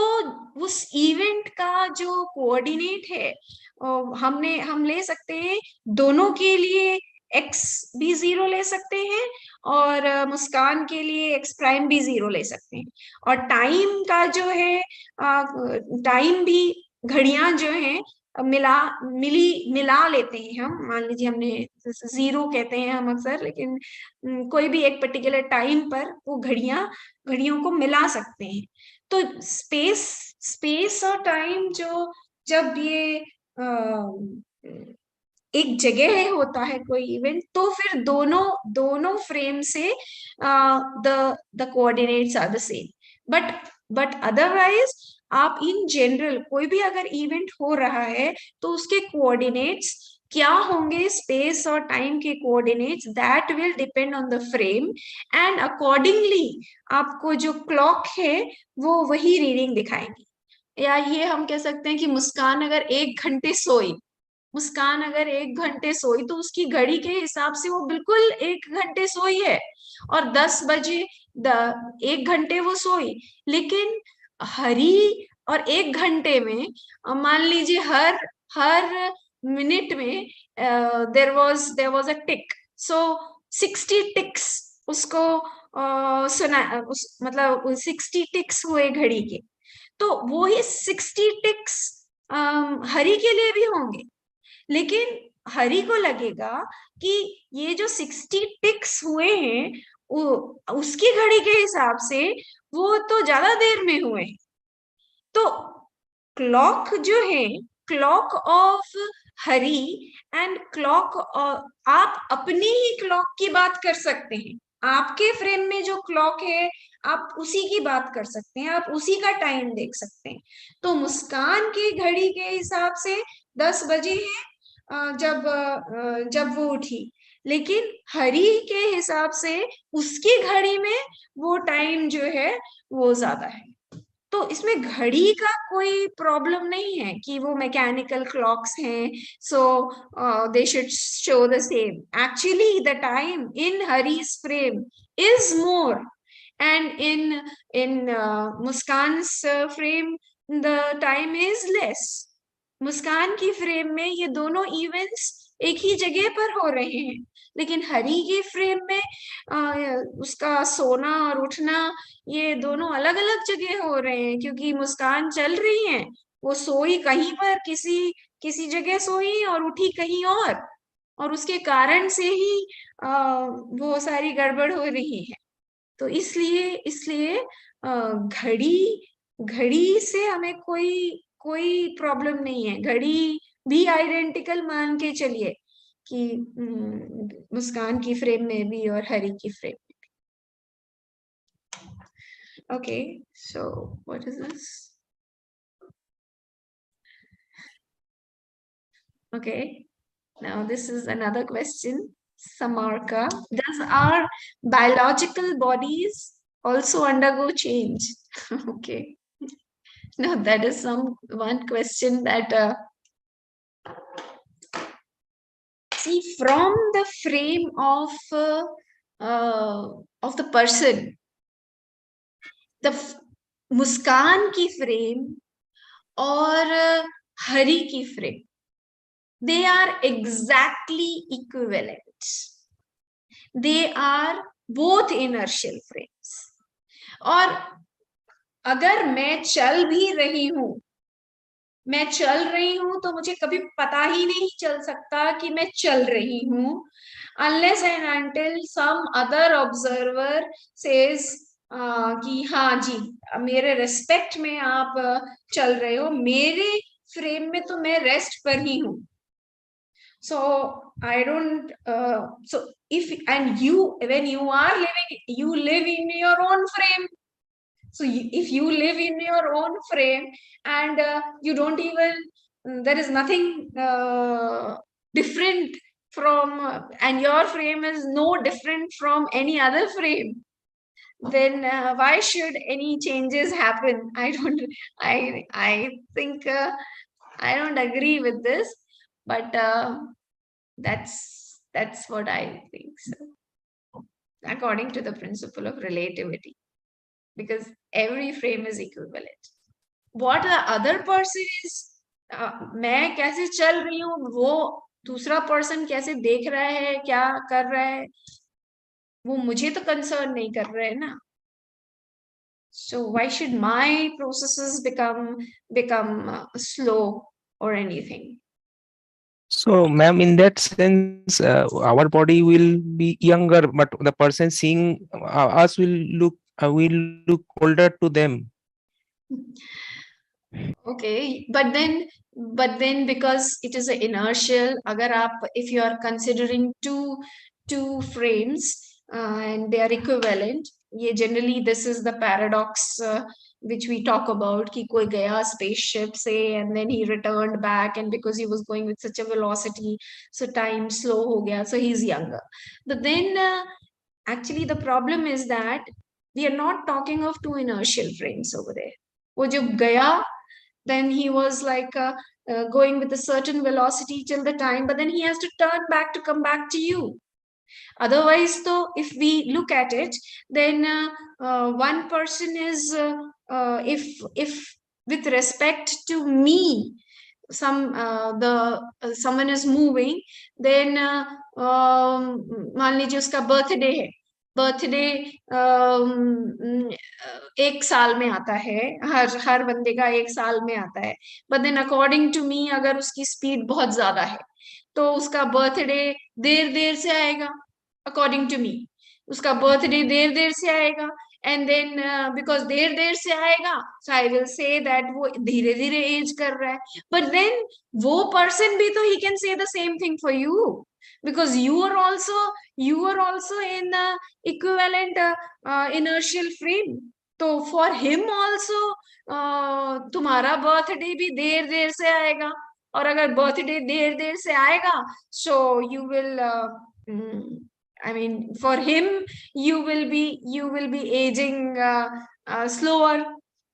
उस इवेंट का जो कोऑर्डिनेट है हम ले सकते हैं, दोनों के लिए x भी 0 ले सकते हैं और मुस्कान के लिए x प्राइम भी 0 ले सकते हैं. और टाइम का जो है टाइम भी घड़ियां जो हैं मिला लेते हैं हम. मान लीजिए हमने 0 कहते हैं हम अक्सर, लेकिन कोई भी एक पर्टिकुलर टाइम पर वो घड़ियों को मिला सकते हैं. तो स्पेस और टाइम जो जब ये एक जगह होता है कोई इवेंट, तो फिर दोनों फ्रेम से the coordinates are the same. But otherwise आप इन जनरल कोई भी अगर इवेंट हो रहा है तो उसके कोऑर्डिनेट्स क्या होंगे, स्पेस और टाइम के coordinates, that will depend on the frame and accordingly आपको जो क्लॉक है वो वही रीडिंग दिखाएंगी. या ये हम कह सकते हैं कि मुस्कान अगर 1 घंटे सोई तो उसकी घड़ी के हिसाब से वो बिल्कुल 1 घंटे सोई है और 10 बजे 1 घंटे वो सोई. लेकिन हरी और 1 घंटे में मान लीजिए हर मिनट में there was a tick, so 60 ticks उसको मतलब 60 टिक्स हुए घड़ी के, तो वो ही 60 टिक्स हरि के लिए भी होंगे, लेकिन हरि को लगेगा कि ये जो 60 टिक्स हुए हैं उसकी घड़ी के हिसाब से वो तो ज्यादा देर में हुए। तो क्लॉक जो है, clock of Hari and clock, आप अपनी ही क्लॉक की बात कर सकते हैं। आपके फ्रेम में जो क्लॉक है आप उसी की बात कर सकते हैं, आप उसी का टाइम देख सकते हैं। तो मुस्कान की घड़ी के हिसाब से 10 बजे है जब वो उठी, लेकिन हरि के हिसाब से उसकी घड़ी में वो टाइम जो है वो ज्यादा है। तो इसमें घड़ी का कोई प्रॉब्लम नहीं है कि वो मैकेनिकल क्लॉक्स हैं, so they should show the same. Actually the time in Hari's frame is more, and in Muskan's frame the time is less. Muskan की फ्रेम में ये दोनों इवेंट्स एक ही जगह पर हो रहे हैं, लेकिन हरी के फ्रेम में उसका सोना और उठना ये दोनों अलग अलग जगह हो रहे हैं, क्योंकि मुस्कान चल रही है, वो सोई कहीं पर किसी जगह सोई और उठी कहीं और उसके कारण से ही वो सारी गड़बड़ हो रही है। तो इसलिए घड़ी से हमें कोई प्रॉब्लम नहीं है। घड़ी भी आइडेंटिकल मान के चलिए कि मुस्कान की फ्रेम में भी और हरी की फ्रेम में भी। Okay, so what is this? Okay, now this is another question. Samarka, does our biological bodies also undergo change? Okay. Now that is one question that see, from the frame of the person, the Muskan ki frame और हरी की frame, they are exactly equivalent. They are both inertial frames. और अगर मैं चल रही हूं तो मुझे कभी पता ही नहीं चल सकता कि मैं चल रही हूं, unless and until some other observer says कि हाँ जी मेरे रेस्पेक्ट में आप चल रहे हो, मेरे फ्रेम में तो मैं रेस्ट पर ही हूं। So I don't so if and you, when you are living, you live in your own frame. So if you live in your own frame and you don't even, there is nothing different from and your frame is no different from any other frame, then why should any changes happen? I think I don't agree with this, but that's what I think, so according to the principle of relativity, because every frame is equivalent. What the other person is, मैं कैसे चल रही हूँ, वो दूसरा person कैसे देख रहा है, क्या कर रहा है, वो मुझे तो कंसर्न नहीं कर रहे हैं ना। So why should my processes become slow or anything? So, ma'am, in that sense, our body will be younger, but the person seeing us will look older to them. Okay, but then because it is an inertial, if you are considering two frames and they are equivalent, generally this is the paradox which we talk about, कि कोई गया spaceship से and then he returned back, and because he was going with such a velocity, so time slow हो गया, so he's younger. But then actually the problem is that we are not talking of two inertial frames over there. वो जब गया, then he was like going with a certain velocity till the time, but then he has to turn back to come back to you. Otherwise, though, if we look at it, then one person is, if with respect to me, someone is moving, then मान लीजिए उसका birthday है, birthday एक साल में आता है, हर बंदे का एक साल में आता है, but then according to me अगर उसकी स्पीड बहुत ज्यादा है तो उसका बर्थडे देर देर से आएगा, अकॉर्डिंग टू मी उसका बर्थडे देर देर से आएगा, एंड देन बिकॉज देर देर से आएगा सो आई विल से दैट वो धीरे धीरे एज कर रहा है, बट देन वो पर्सन भी तो he can say the same thing for you because you are also in equivalent inertial frame, तो for him also तुम्हारा बर्थडे भी देर देर से आएगा, और अगर बर्थडे देर देर से आएगा so you will I mean for him you will be aging slower.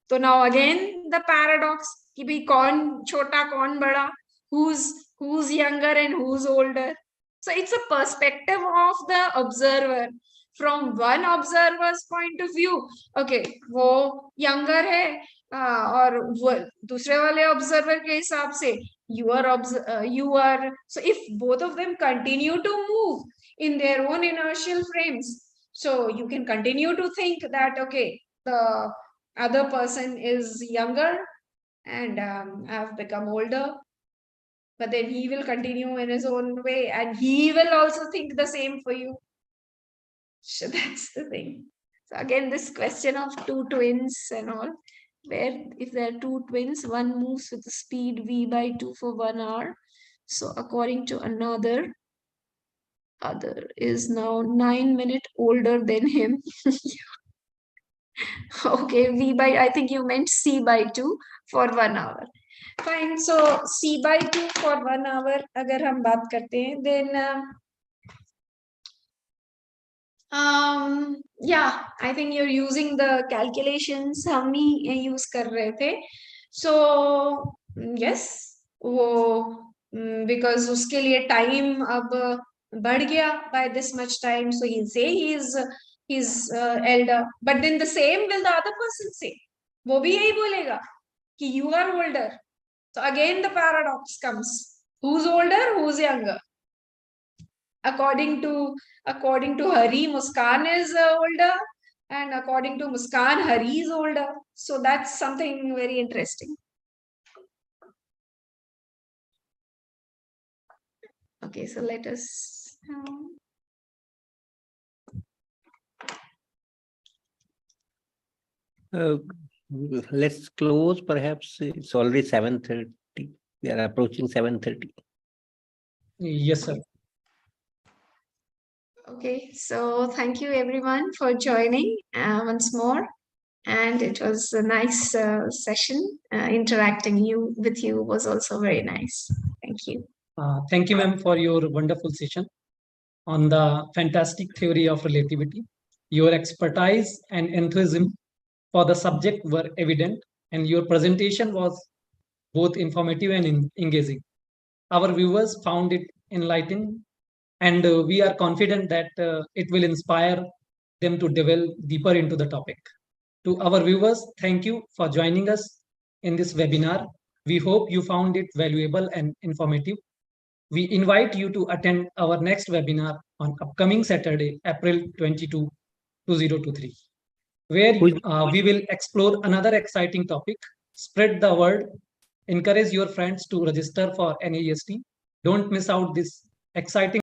तो now again the paradox कि भाई कौन छोटा कौन बड़ा, who's younger and who's older. So it's a perspective of the observer. From one observer's point of view, okay, वो younger है और वो दूसरे वाले observer के हिसाब से you are so if both of them continue to move in their own inertial frames, so you can continue to think that okay, the other person is younger and I've become older, but then he will continue in his own way and he will also think the same for you. So that's the thing. So again, this question of two twins and all, where if there are two twins, one moves with the speed v by 2 for 1 hour. So according to other is now 9 minutes older than him. Okay, v by, I think you meant c by 2 for 1 hour. Fine, so c by 2 for 1 hour अगर हम बात करते हैं, then yeah, I think you're using the calculations हम ही use कर रहे थे. So yes, वो because उसके लिए time अब बढ़ गया by this much time, so he'll say he's elder, but then the same will the other person say. वो भी यही बोलेगा कि you are older. So again the paradox comes. Who's older, who's younger? According to Hari, Muskan is older, and according to Muskan, Hari is older. So that's something very interesting. Okay, so let us let's close. Perhaps it's already 7:30. We are approaching 7:30. Yes, sir. Okay, so thank you everyone for joining once more, and it was a nice session. Interacting with you was also very nice. Thank you. Thank you, ma'am, for your wonderful session on the fantastic theory of relativity. Your expertise and enthusiasm for the subject were evident, and your presentation was both informative and engaging. Our viewers found it enlightening, and we are confident that it will inspire them to delve deeper into the topic. To our viewers, thank you for joining us in this webinar. We hope you found it valuable and informative. We invite you to attend our next webinar on upcoming Saturday, April 22, 2023, where we will explore another exciting topic. Spread the word. Encourage your friends to register for NAEST. Don't miss out this exciting